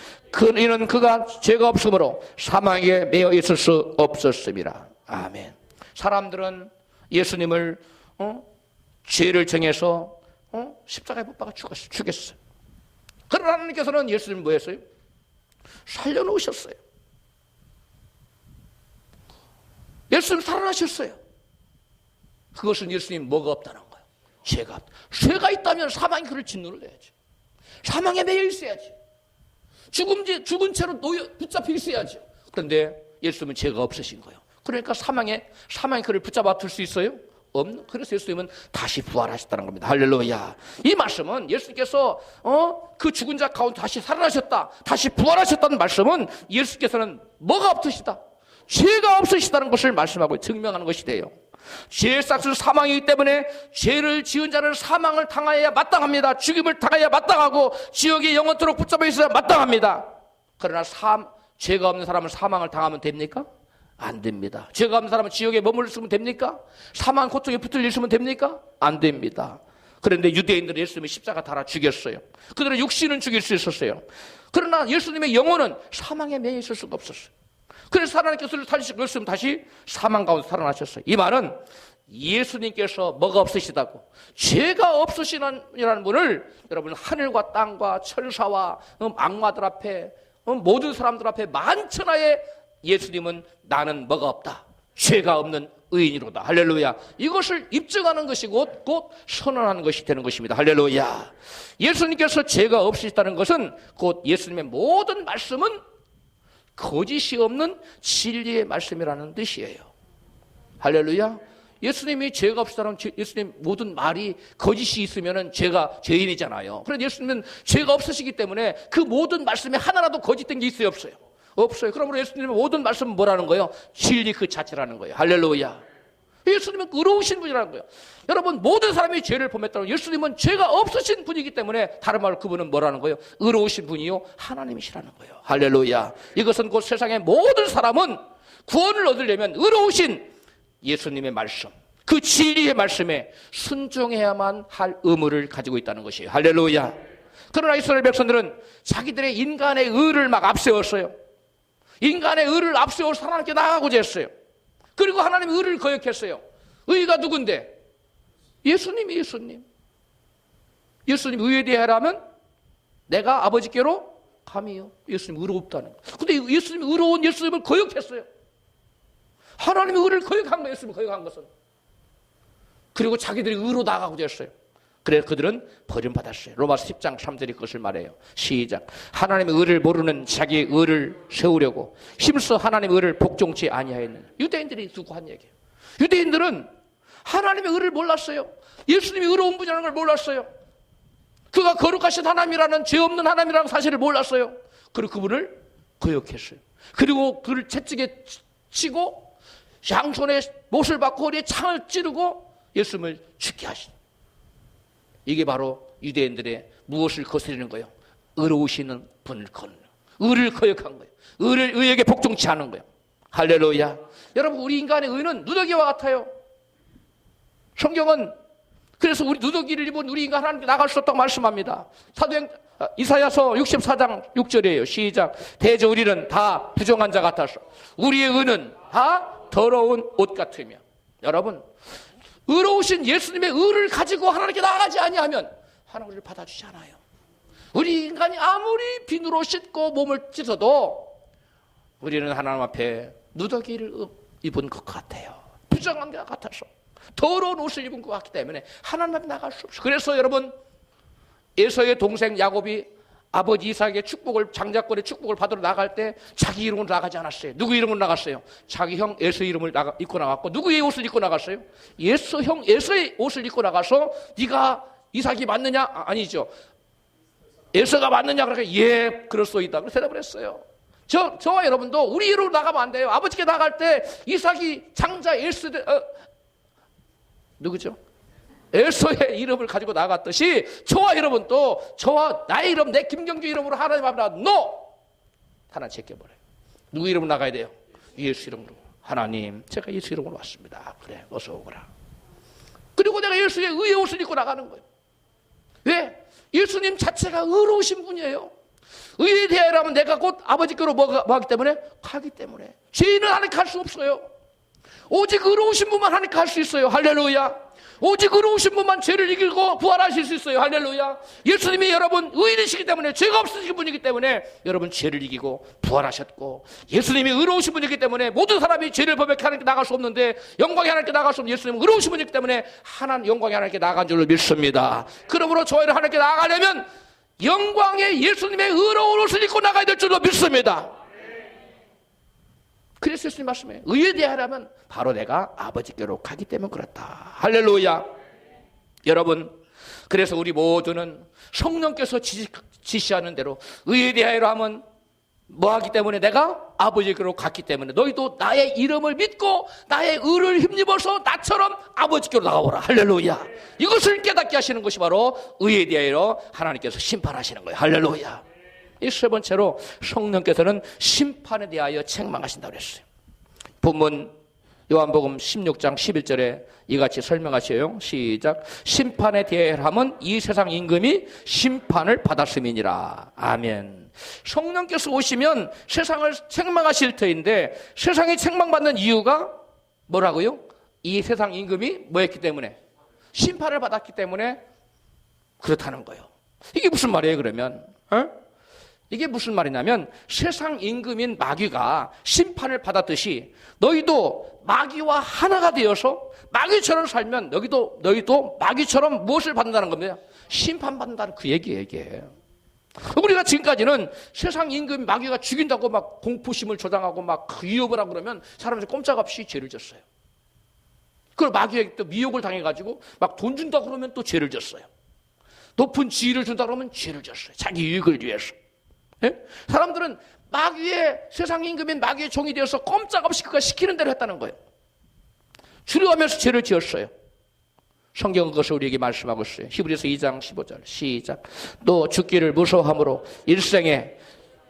이는 그가 죄가 없으므로 사망에 매여 있을 수 없었습니다. 아멘. 사람들은 예수님을 죄를 정해서 십자가에 못 박아 죽였어요. 그러나 하나님께서는 예수님 뭐 했어요? 살려놓으셨어요. 예수님 살아나셨어요. 그것은 예수님 뭐가 없다는 거예요? 죄가 없다. 죄가 있다면 사망이 그를 짓누를 내야지. 사망에 매여 있어야지. 죽은 채로 붙잡혀 있어야지. 그런데 예수님은 죄가 없으신 거예요. 그러니까 사망에 그를 붙잡아 둘 수 있어요? 없는. 그래서 예수님은 다시 부활하셨다는 겁니다. 할렐루야. 이 말씀은 예수님께서 그 죽은 자 가운데 다시 살아나셨다, 다시 부활하셨다는 말씀은 예수께서는 뭐가 없으시다? 죄가 없으시다는 것을 말씀하고 증명하는 것이 돼요. 죄의 싹은 사망이기 때문에 죄를 지은 자는 사망을 당하여야 마땅합니다. 죽임을 당하여야 마땅하고 지옥에 영원토록 붙잡혀 있어야 마땅합니다. 그러나 죄가 없는 사람은 사망을 당하면 됩니까? 안 됩니다. 죄가 없는 사람은 지옥에 머물렀으면 됩니까? 사망 고통에 붙을 있으면 됩니까? 안 됩니다. 그런데 유대인들은 예수님의 십자가 달아 죽였어요. 그들은 육신은 죽일 수 있었어요. 그러나 예수님의 영혼은 사망에 매여 있을 수가 없었어요. 그래서 하나님께서 살리시고 예수님 다시 사망 가운데 살아나셨어요. 이 말은 예수님께서 뭐가 없으시다고, 죄가 없으시라는 분을 여러분 하늘과 땅과 천사와 악마들 앞에 모든 사람들 앞에 만천하에 예수님은 나는 뭐가 없다, 죄가 없는 의인이로다. 할렐루야. 이것을 입증하는 것이 곧 선언하는 것이 되는 것입니다. 할렐루야. 예수님께서 죄가 없으시다는 것은 곧 예수님의 모든 말씀은 거짓이 없는 진리의 말씀이라는 뜻이에요. 할렐루야. 예수님이 죄가 없으시다는 예수님 모든 말이 거짓이 있으면 죄가 죄인이잖아요. 그런데 예수님은 죄가 없으시기 때문에 그 모든 말씀에 하나라도 거짓된 게 있어요, 없어요? 없어요. 그러므로 예수님의 모든 말씀은 뭐라는 거예요? 진리 그 자체라는 거예요. 할렐루야. 예수님은 의로우신 분이라는 거예요. 여러분, 모든 사람이 죄를 범했다고 예수님은 죄가 없으신 분이기 때문에 다른 말로 그분은 뭐라는 거예요? 의로우신 분이요 하나님이시라는 거예요. 할렐루야. 이것은 곧 세상의 모든 사람은 구원을 얻으려면 의로우신 예수님의 말씀, 그 진리의 말씀에 순종해야만 할 의무를 가지고 있다는 것이에요. 할렐루야. 그러나 이스라엘 백성들은 자기들의 인간의 의를 막 앞세웠어요. 인간의 의를 앞세워서 하나님께 나아가고자 했어요. 그리고 하나님의 의를 거역했어요. 의가 누군데? 예수님이 예수님. 예수님 의에 대하라면 내가 아버지께로 감이요. 예수님 의롭다는 거. 근데 예수님이 의로운 예수님을 거역했어요. 하나님의 의를 거역한 거예요. 예수님을 거역한 것은. 그리고 자기들이 의로 나아가고자 했어요. 그래서 그들은 버림받았어요. 로마서 10장 3절이 그것을 말해요. 시작. 하나님의 의를 모르는 자기의 의를 세우려고 힘써 하나님의 의를 복종치 아니하였느냐. 유대인들이 두고 한 얘기예요. 유대인들은 하나님의 의를 몰랐어요. 예수님이 의로운 분이라는 걸 몰랐어요. 그가 거룩하신 하나님이라는, 죄 없는 하나님이라는 사실을 몰랐어요. 그리고 그분을 거역했어요. 그리고 그를 채찍에 치고 양손에 못을 박고 허리에 창을 찌르고 예수님을 죽게 하신. 이게 바로 유대인들의 무엇을 거스르는 거예요? 의로우시는 분을 거는 거예요. 의를 거역한 거예요. 의에게 복종치 않은 거예요. 할렐루야. 여러분, 우리 인간의 의는 누더기와 같아요. 성경은 그래서 우리 누더기를 입은 우리 인간 하나님께 나갈 수 없다고 말씀합니다. 이사야서 64장 6절이에요. 시작. 대저 우리는 다 부정한 자 같아서 우리의 의는 다 더러운 옷 같으며. 여러분, 의로우신 예수님의 의를 가지고 하나님께 나아가지 아니하면 하나님 우리를 받아주지 않아요. 우리 인간이 아무리 비누로 씻고 몸을 찢어도 우리는 하나님 앞에 누더기를 입은 것 같아요. 부정한 것 같아서 더러운 옷을 입은 것 같기 때문에 하나님 앞에 나갈 수 없어요. 그래서 여러분, 에서의 동생 야곱이 아버지 이삭의 축복을, 장자권의 축복을 받으러 나갈 때 자기 이름으로 나가지 않았어요. 누구 이름으로 나갔어요? 자기 형 에서 이름을 입고 나갔고, 누구의 옷을 입고 나갔어요? 형 에서의 옷을 입고 나가서 네가 이삭이 맞느냐? 아니죠. 에서가 맞느냐? 그러니까 예, 그렇소이다. 그래서 대답을 했어요. 저와 여러분도 우리 이름으로 나가면 안 돼요. 아버지께 나갈 때 이삭이 장자 에서 누구죠? 에서의 이름을 가지고 나갔듯이 저와 여러분도 저와 나의 이름, 내 김경주 이름으로 하나님 앞에 나가 하나 제껴버려요. 누구 이름으로 나가야 돼요? 예수 이름으로. 하나님, 제가 예수 이름으로 왔습니다. 그래, 어서 오거라. 그리고 내가 예수의 의의 옷을 입고 나가는 거예요. 왜? 예수님 자체가 의로우신 분이에요. 의에 대하여라면 내가 곧 아버지께로 뭐하기 때문에? 가기 때문에. 죄인은 하나님께 갈 수 없어요. 오직 의로우신 분만 하나님께 갈 수 있어요. 할렐루야. 오직 의로우신 분만 죄를 이기고 부활하실 수 있어요. 할렐루야. 예수님이 여러분 의인이시기 때문에, 죄가 없으신 분이기 때문에 여러분 죄를 이기고 부활하셨고, 예수님이 의로우신 분이기 때문에 모든 사람이 죄를 범하게 하나님께 나갈 수 없는데, 영광이 하나님께 나갈 수 없는 예수님은 의로우신 분이기 때문에 하나님 영광이 하나님께 나간 줄로 믿습니다. 그러므로 저희를 하나님께 나가려면 영광의 예수님의 의로운 옷을 입고 나가야 될 줄로 믿습니다. 그래서 예수님 말씀해, 의에 대하여라면 바로 내가 아버지께로 가기 때문에 그렇다. 할렐루야. 여러분, 그래서 우리 모두는 성령께서 지시하는 대로 의에 대하여라 하면 뭐하기 때문에? 내가 아버지께로 갔기 때문에 너희도 나의 이름을 믿고 나의 의를 힘입어서 나처럼 아버지께로 나가보라. 할렐루야. 이것을 깨닫게 하시는 것이 바로 의에 대하여 하나님께서 심판하시는 거예요. 할렐루야. 이 세 번째로 성령께서는 심판에 대하여 책망하신다고 그랬어요. 본문 요한복음 16장 11절에 이같이 설명하셔요. 시작. 심판에 대하여 함은 이 세상 임금이 심판을 받았음이니라. 아멘. 성령께서 오시면 세상을 책망하실 터인데, 세상이 책망받는 이유가 뭐라고요? 이 세상 임금이 뭐했기 때문에? 심판을 받았기 때문에 그렇다는 거예요. 이게 무슨 말이에요 그러면? 이게 무슨 말이냐면, 세상 임금인 마귀가 심판을 받았듯이 너희도 마귀와 하나가 되어서 마귀처럼 살면 너희도 마귀처럼 무엇을 받는다는 겁니다? 심판받는다는 그 얘기예요. 이게. 우리가 지금까지는 세상 임금 마귀가 죽인다고 막 공포심을 조장하고 막 위협을 하고 그러면 사람들이 꼼짝없이 죄를 졌어요. 그리고 마귀에게 또 미혹을 당해가지고 막 돈 준다고 그러면 또 죄를 졌어요. 높은 지위를 준다 그러면 죄를 졌어요. 자기 이익을 위해서. 예? 사람들은 마귀의, 세상 임금인 마귀의 종이 되어서 꼼짝없이 그가 시키는 대로 했다는 거예요. 주려하면서 죄를 지었어요. 성경은 그것을 우리에게 말씀하고 있어요. 히브리서 2장 15절 시작. 또 죽기를 무서워함으로 일생에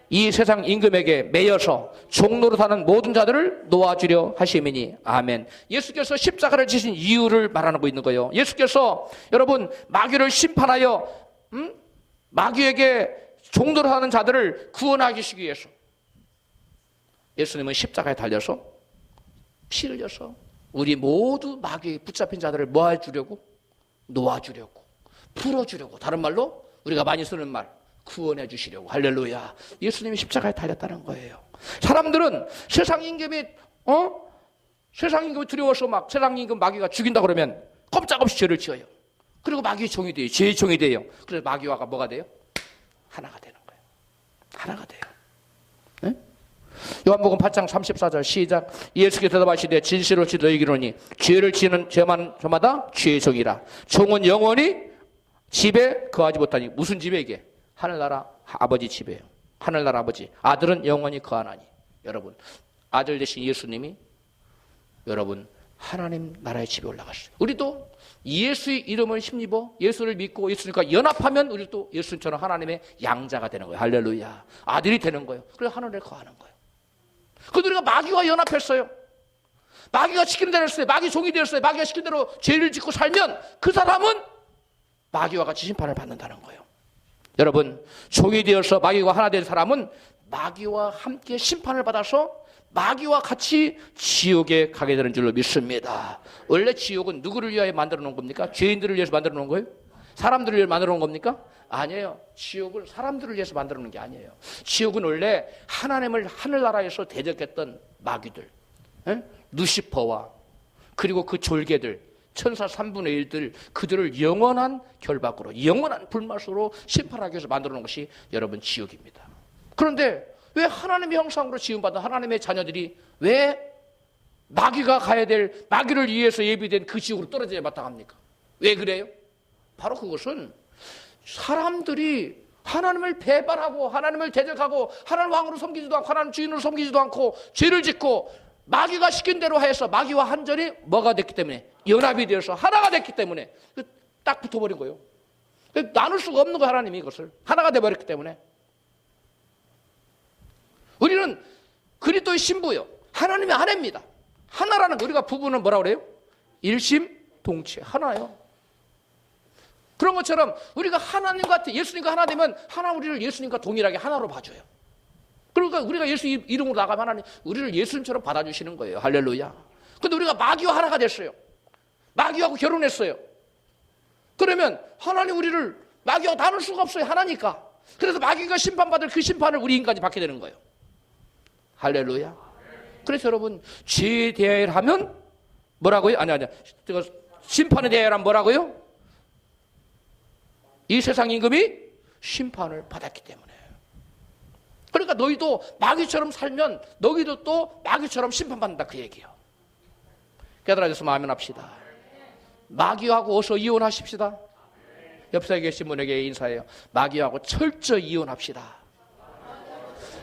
이 세상 임금에게 매여서 종로로 사는 모든 자들을 놓아주려 하심이니. 아멘. 예수께서 십자가를 지신 이유를 말하고 있는 거예요. 예수께서 여러분 마귀를 심판하여 마귀에게 종로로 사는 자들을 구원하기 위해서 예수님은 십자가에 달려서 피 흘려서 우리 모두 마귀에 붙잡힌 자들을 모아주려고, 놓아주려고, 풀어주려고, 다른 말로 우리가 많이 쓰는 말, 구원해 주시려고. 할렐루야. 예수님이 십자가에 달렸다는 거예요. 사람들은 세상 임금이 두려워서 막 세상 임금 마귀가 죽인다 그러면 꼼짝없이 죄를 지어요. 그리고 마귀의 종이 돼요. 죄의 종이 돼요. 그래서 마귀와 뭐가 돼요? 하나가 되는 거예요. 하나가 돼요. 네? 요한복음 8장 34절 시작. 예수께서 대답하시되 진실로 너희에게로니 죄를 지는 저마다 죄의 종이라. 종은 영원히 집에 거하지 못하니. 무슨 집에 이게? 하늘나라 아버지 집이에요. 하늘나라 아버지. 아들은 영원히 거하나니. 여러분, 아들 되신 예수님이 여러분 하나님 나라의 집에 올라갔어요. 우리도 예수의 이름을 힘입어 예수를 믿고 예수님과 연합하면 우리도 예수님처럼 하나님의 양자가 되는 거예요. 할렐루야. 아들이 되는 거예요. 그래서 하늘에 거하는 거예요. 그런데 우리가 마귀와 연합했어요. 마귀가 시키는 대로 했어요. 마귀 종이 되었어요. 마귀가 시키는 대로 죄를 짓고 살면 그 사람은 마귀와 같이 심판을 받는다는 거예요. 여러분, 종이 되어서 마귀와 하나 된 사람은 마귀와 함께 심판을 받아서 마귀와 같이 지옥에 가게 되는 줄로 믿습니다. 원래 지옥은 누구를 위하여 만들어 놓은 겁니까? 죄인들을 위해서 만들어 놓은 거예요? 사람들을 위해서 만들어 놓은 겁니까? 아니에요. 지옥을 사람들을 위해서 만들어 놓은 게 아니에요. 지옥은 원래 하나님을 하늘나라에서 대적했던 마귀들, 루시퍼와 그리고 그 졸개들, 천사 3분의 1들, 그들을 영원한 결박으로, 영원한 불맛으로 심판하기 위해서 만들어 놓은 것이 여러분 지옥입니다. 그런데 왜 하나님의 형상으로 지음받은 하나님의 자녀들이 왜 마귀가 가야 될, 마귀를 위해서 예비된 그 지옥으로 떨어져야 마땅합니까? 왜 그래요? 바로 그것은 사람들이 하나님을 배반하고 하나님을 대적하고 하나님 왕으로 섬기지도 않고 하나님 주인으로 섬기지도 않고 죄를 짓고 마귀가 시킨 대로 하여서 마귀와 한전이 뭐가 됐기 때문에 연합이 되어서 하나가 됐기 때문에 딱 붙어버린 거예요. 나눌 수가 없는 거예요. 하나님이 이것을 하나가 돼버렸기 때문에. 우리는 그리스도의 신부요, 하나님의 아내입니다. 하나라는 거, 우리가 부부는 뭐라고 그래요? 일심동체, 하나요. 그런 것처럼 우리가 하나님과 예수님과 하나 되면 하나 우리를 예수님과 동일하게 하나로 봐줘요. 그러니까 우리가 예수 이름으로 나가면 하나님 우리를 예수님처럼 받아주시는 거예요. 할렐루야. 근데 우리가 마귀와 하나가 됐어요. 마귀하고 결혼했어요. 그러면 하나님 우리를 마귀와 나눌 수가 없어요. 하나니까. 그래서 마귀가 심판받을 그 심판을 우리 인간이 받게 되는 거예요. 할렐루야. 그래서 여러분, 죄에 대하여 하면 뭐라고요? 아니 심판에 대하여 하면 뭐라고요? 이 세상 임금이 심판을 받았기 때문에. 그러니까 너희도 마귀처럼 살면 너희도 또 마귀처럼 심판받는다, 그 얘기예요. 깨달아져서 아멘 합시다. 마귀하고 어서 이혼하십시다. 옆에 계신 분에게 인사해요. 마귀하고 철저히 이혼합시다.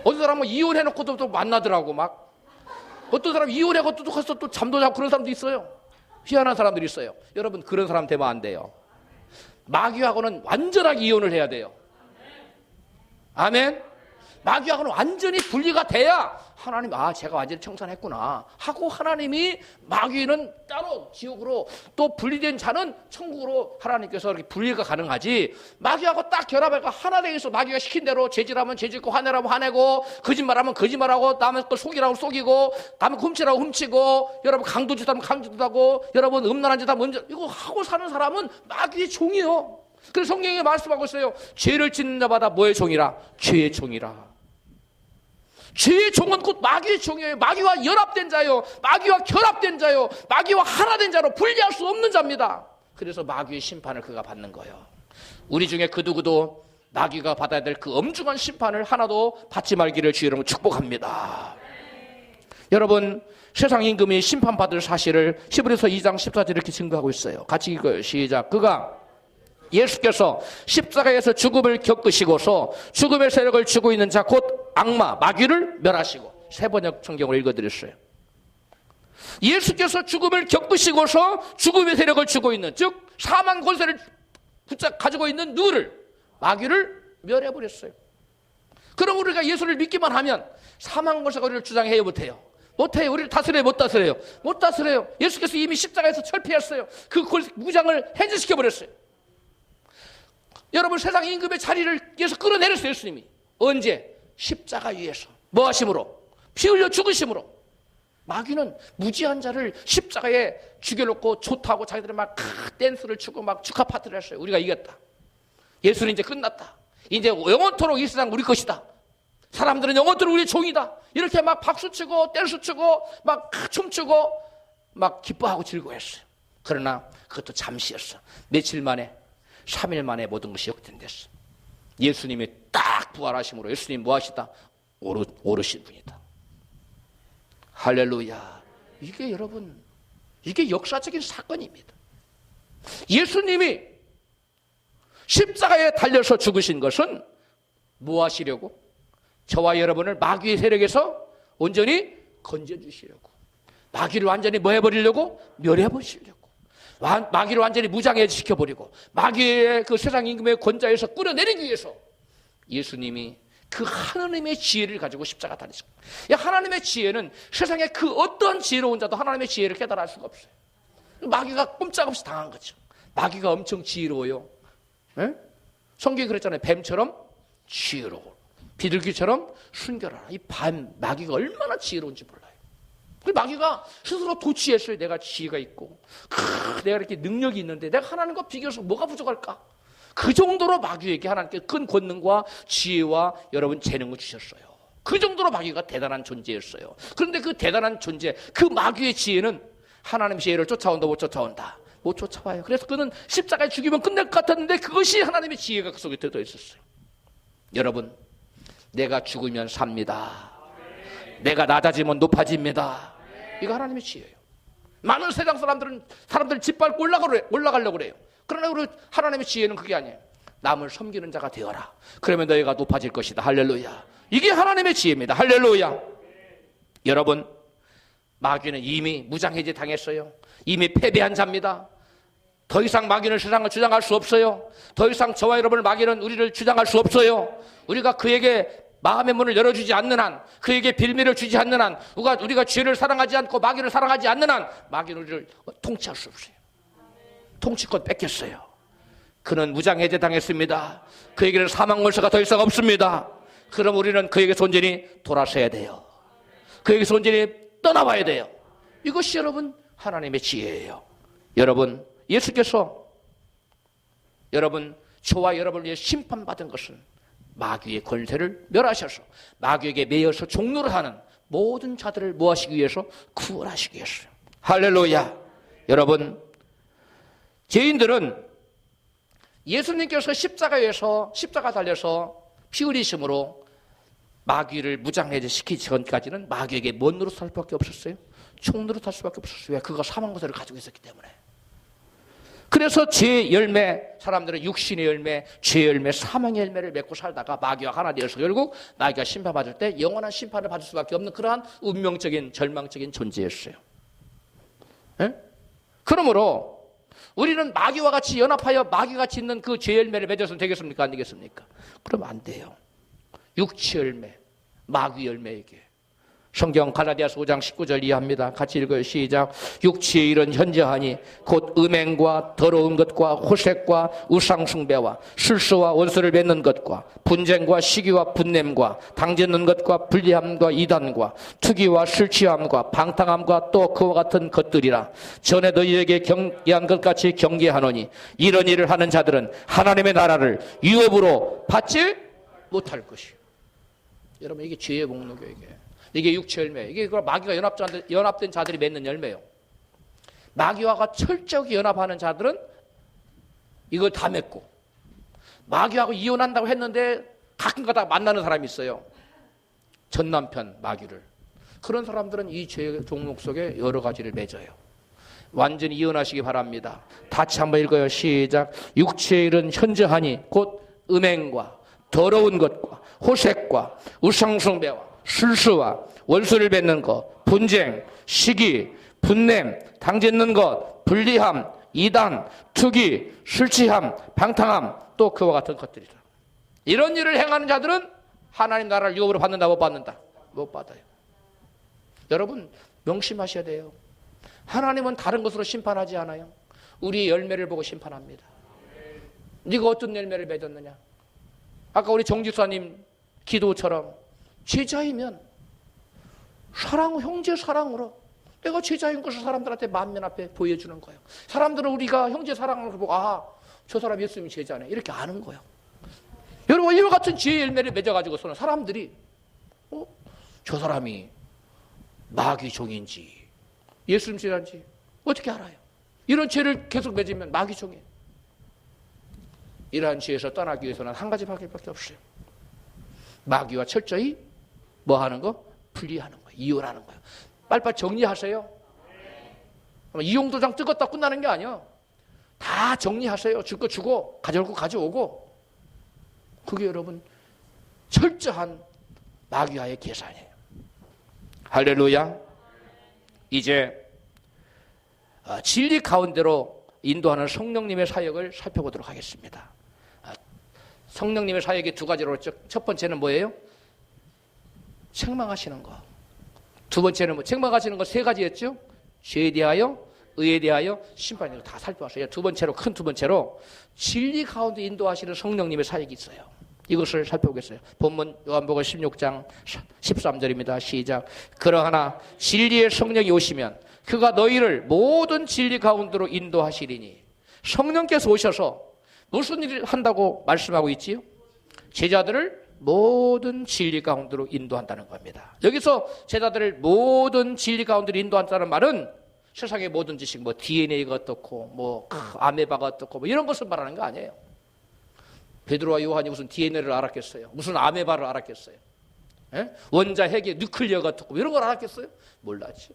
어떤 사람은 이혼해놓고도 또 만나더라고. 막 어떤 사람 이혼해고 또 가서 또 잠도 자고 그런 사람도 있어요. 희한한 사람들이 있어요. 여러분, 그런 사람 되면 안 돼요. 마귀하고는 완전하게 이혼을 해야 돼요. 아멘. 마귀하고는 완전히 분리가 돼야 하나님, 제가 완전히 청산했구나 하고, 하나님이 마귀는 따로 지옥으로, 또 분리된 자는 천국으로 하나님께서 이렇게 분리가 가능하지. 마귀하고 딱 결합해서 하나 되어서 마귀가 시킨 대로 죄질하면 죄짓고 화내라면 화내고 거짓말하면 거짓말하고 남의 걸 속이라고 속이고 남의 훔치라고 훔치고, 여러분 강도짓 하면 강도짓 하고, 여러분 음란한 짓 하면 이거 하고 사는 사람은 마귀의 종이요. 그래서 성경에 말씀하고 있어요. 죄를 짓는 자마다 뭐의 종이라? 죄의 종이라. 죄의 종은 곧 마귀의 종이에요. 마귀와 연합된 자요, 마귀와 결합된 자요, 마귀와 하나 된 자로 분리할 수 없는 자입니다. 그래서 마귀의 심판을 그가 받는 거예요. 우리 중에 그 누구도 마귀가 받아야 될 그 엄중한 심판을 하나도 받지 말기를 주의 이름으로 축복합니다. 여러분, 세상 임금이 심판받을 사실을 히브리서 2장 14절 이렇게 증거하고 있어요. 같이 읽어요. 시작. 그가, 예수께서 십자가에서 죽음을 겪으시고서 죽음의 세력을 쥐고 있는 자 곧 악마 마귀를 멸하시고, 세 번역 성경을 읽어드렸어요. 예수께서 죽음을 겪으시고서 죽음의 세력을 쥐고 있는, 즉 사망 권세를 붙잡 가지고 있는 누구를? 마귀를 멸해버렸어요. 그럼 우리가 예수를 믿기만 하면 사망 권세가 우리를 주장해요, 못해요? 못해요. 우리를 다스려요, 못 다스려요? 못 다스려요. 예수께서 이미 십자가에서 철폐했어요. 그 무장을 해제시켜버렸어요. 여러분, 세상 임금의 자리를 예수 끌어내렸어요. 예수님이. 언제? 십자가 위에서. 뭐 하심으로? 피 흘려 죽으심으로. 마귀는 무지한 자를 십자가에 죽여놓고 좋다고 자기들이 막 댄스를 추고 막 축하 파티를 했어요. 우리가 이겼다. 예수는 이제 끝났다. 이제 영원토록 이 세상 우리 것이다. 사람들은 영원토록 우리 종이다. 이렇게 막 박수치고 댄스 추고 막 춤추고 막 기뻐하고 즐거워했어요. 그러나 그것도 잠시였어. 며칠 만에, 3일 만에 모든 것이 역전됐어. 예수님이 딱 부활하심으로 예수님 뭐 하시다? 오르신 분이다. 할렐루야. 이게 여러분, 이게 역사적인 사건입니다. 예수님이 십자가에 달려서 죽으신 것은 뭐 하시려고? 저와 여러분을 마귀의 세력에서 온전히 건져주시려고, 마귀를 완전히 뭐 해버리려고? 멸해버리시려고, 마귀를 완전히 무장해시켜버리고 마귀의 그 세상 임금의 권자에서 끌어내리기 위해서 예수님이 그 하나님의 지혜를 가지고 십자가 달리셨고, 이 하나님의 지혜는 세상에 그 어떤 지혜로운 자도 하나님의 지혜를 깨달아 알 수가 없어요. 마귀가 꼼짝없이 당한 거죠. 마귀가 엄청 지혜로워요. 네? 성경이 그랬잖아요. 뱀처럼 지혜로워, 비둘기처럼 순결하라. 이 마귀가 얼마나 지혜로운지 몰라요. 마귀가 스스로 도취했어요. 내가 지혜가 있고 내가 이렇게 능력이 있는데 내가 하나님과 비교해서 뭐가 부족할까? 그 정도로 마귀에게 하나님께 큰 권능과 지혜와 여러분 재능을 주셨어요. 그 정도로 마귀가 대단한 존재였어요. 그런데 그 대단한 존재, 그 마귀의 지혜는 하나님의 지혜를 쫓아온다, 못 쫓아온다? 못 쫓아와요. 그래서 그는 십자가에 죽이면 끝날 것 같았는데 그것이 하나님의 지혜가 그 속에 들어 있었어요. 여러분, 내가 죽으면 삽니다. 내가 낮아지면 높아집니다. 이거 하나님의 지혜예요. 많은 세상 사람들 짓밟고 올라가려고 그래요. 그러나 우리 하나님의 지혜는 그게 아니에요. 남을 섬기는 자가 되어라. 그러면 너희가 높아질 것이다. 할렐루야. 이게 하나님의 지혜입니다. 할렐루야. 여러분, 마귀는 이미 무장해제 당했어요. 이미 패배한 자입니다. 더 이상 마귀는 세상을 주장할 수 없어요. 더 이상 저와 여러분을 마귀는 우리를 주장할 수 없어요. 우리가 그에게 마음의 문을 열어주지 않는 한, 그에게 빌미를 주지 않는 한, 우리가 죄를 사랑하지 않고 마귀를 사랑하지 않는 한 마귀는 우리를 통치할 수 없어요. 통치권 뺏겼어요. 그는 무장해제 당했습니다. 그에게는 사망물서가 더 이상 없습니다. 그럼 우리는 그에게서 온전히 돌아서야 돼요. 그에게서 온전히 떠나봐야 돼요. 이것이 여러분 하나님의 지혜예요. 여러분, 예수께서 여러분 저와 여러분을 위해 심판받은 것은 마귀의 권세를 멸하셔서 마귀에게 매여서 종노를 하는 모든 자들을 뭐하시기 위해서? 구원하시기 위해서요. 할렐루야. 여러분, 죄인들은 예수님께서 십자가에서 십자가 달려서 피 흘리심으로 마귀를 무장해제 시키기 전까지는 마귀에게 뭔 노릇할 수밖에 없었어요? 총 노릇할 수밖에 없었어요. 왜? 그가 사망권세를 가지고 있었기 때문에. 그래서 죄 열매, 사람들은 육신의 열매, 죄 열매, 사망의 열매를 맺고 살다가 마귀와 하나 되어서 결국 마귀가 심판받을 때 영원한 심판을 받을 수밖에 없는 그러한 운명적인 절망적인 존재였어요. 네? 그러므로 우리는 마귀와 같이 연합하여 마귀같이 있는 그 죄 열매를 맺어서는 되겠습니까? 안 되겠습니까? 그러면 안 돼요. 육체 열매, 마귀 열매에게. 성경 갈라디아서 5장 19절 이해합니다. 같이 읽어요. 시작. 육체의 일은 현저하니 곧 음행과 더러운 것과 호색과 우상숭배와 술수와 원수를 맺는 것과 분쟁과 시기와 분냄과 당짓는 것과 불리함과 이단과 투기와 술 취함과 방탕함과 또 그와 같은 것들이라. 전에 너희에게 경계한 것 같이 경계하노니 이런 일을 하는 자들은 하나님의 나라를 유업으로 받지 못할 것이요. 여러분, 이게 죄의 목록이에요. 이게 육체 열매. 이게 마귀가 연합된 자들이 맺는 열매예요. 마귀와가 철저하게 연합하는 자들은 이걸 다 맺고, 마귀하고 이혼한다고 했는데 가끔 가다가 만나는 사람이 있어요. 전 남편 마귀를. 그런 사람들은 이 죄의 종목 속에 여러 가지를 맺어요. 완전히 이혼하시기 바랍니다. 다시 한번 읽어요. 시작. 육체의 일은 현저하니 곧 음행과 더러운 것과 호색과 우상숭배와 술수와 원수를 맺는 것, 분쟁, 시기, 분냄, 당짓는 것, 불리함, 이단, 투기, 술 취함, 방탕함, 또 그와 같은 것들이다. 이런 일을 행하는 자들은 하나님 나라를 유업으로 받는다, 못 받는다? 못 받아요. 여러분, 명심하셔야 돼요. 하나님은 다른 것으로 심판하지 않아요. 우리의 열매를 보고 심판합니다. 네가 어떤 열매를 맺었느냐? 아까 우리 정집사님 기도처럼 제자이면 형제 사랑으로 내가 제자인 것을 사람들한테 만면 앞에 보여주는 거예요. 사람들은 우리가 형제 사랑으로 보고 저 사람 예수님이 제자네 이렇게 아는 거예요. 여러분, 이와 같은 지혜의 열매를 맺어가지고서는 사람들이 저 사람이 마귀 종인지 예수님 제자인지 어떻게 알아요? 이런 죄를 계속 맺으면 마귀 종이에요. 이러한 죄에서 떠나기 위해서는 한 가지 밖에 없어요. 마귀와 철저히 뭐 하는 거? 분리하는 거예요. 이혼하는 거예요. 빨리빨리 정리하세요. 이용도장 뜯었다 끝나는 게 아니야. 다 정리하세요. 줄 거 주고 가져올 거 가져오고. 그게 여러분 철저한 마귀와의 계산이에요. 할렐루야. 이제 진리 가운데로 인도하는 성령님의 사역을 살펴보도록 하겠습니다. 성령님의 사역이 두 가지로 했죠. 첫 번째는 뭐예요? 책망하시는 거. 두 번째는 책망하시는 거 세 가지였죠. 죄에 대하여, 의에 대하여, 심판에 다 살펴봤어요. 두 번째로, 큰 두 번째로 진리 가운데 인도하시는 성령님의 사역이 있어요. 이것을 살펴보겠어요. 본문 요한복음 16장 13절입니다. 시작. 그러하나 진리의 성령이 오시면 그가 너희를 모든 진리 가운데로 인도하시리니. 성령께서 오셔서 무슨 일을 한다고 말씀하고 있지요? 제자들을 모든 진리 가운데로 인도한다는 겁니다. 여기서 제자들을 모든 진리 가운데로 인도한다는 말은 세상의 모든 지식, DNA가 어떻고, 아메바가 어떻고, 이런 것을 말하는 거 아니에요. 베드로와 요한이 무슨 DNA를 알았겠어요? 무슨 아메바를 알았겠어요? 에? 원자, 핵의 뉴클리어가 어떻고, 이런 걸 알았겠어요? 몰랐죠.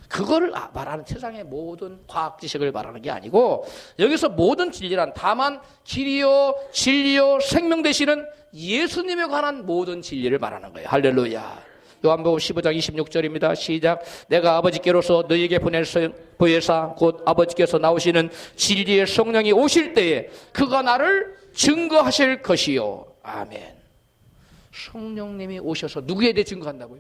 그거를 말하는 세상의 모든 과학 지식을 말하는 게 아니고, 여기서 모든 진리란 다만 길이요, 진리요, 생명 되시는 예수님에 관한 모든 진리를 말하는 거예요. 할렐루야. 요한복음 15장 26절입니다. 시작. 내가 아버지께로서 너희에게 보혜사 곧 아버지께서 나오시는 진리의 성령이 오실 때에 그가 나를 증거하실 것이요. 아멘. 성령님이 오셔서 누구에 대해 증거한다고요?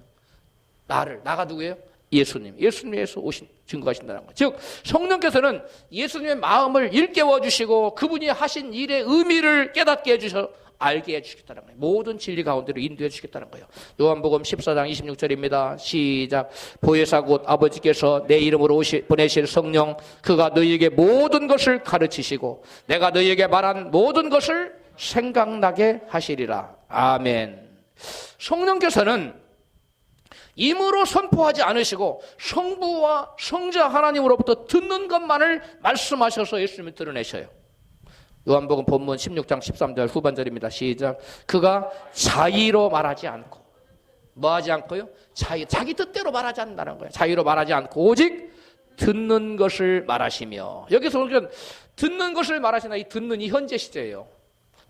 나가 누구예요? 예수님에서 증거하신다는 거예요. 즉 성령께서는 예수님의 마음을 일깨워 주시고 그분이 하신 일의 의미를 깨닫게 해주셔 알게 해주시겠다는 거예요. 모든 진리 가운데로 인도해 주시겠다는 거예요. 요한복음 14장 26절입니다. 시작. 보혜사 곧 아버지께서 내 이름으로 보내실 성령 그가 너희에게 모든 것을 가르치시고 내가 너희에게 말한 모든 것을 생각나게 하시리라. 아멘. 성령께서는 임으로 선포하지 않으시고 성부와 성자 하나님으로부터 듣는 것만을 말씀하셔서 예수님을 드러내셔요. 요한복음 본문 16장 13절 후반절입니다. 시작. 그가 자의로 말하지 않고 뭐 하지 않고요? 자기 뜻대로 말하지 않는다는 거예요. 자의로 말하지 않고 오직 듣는 것을 말하시며 여기서 듣는 것을 말하시나 이 듣는 이 현재 시제예요.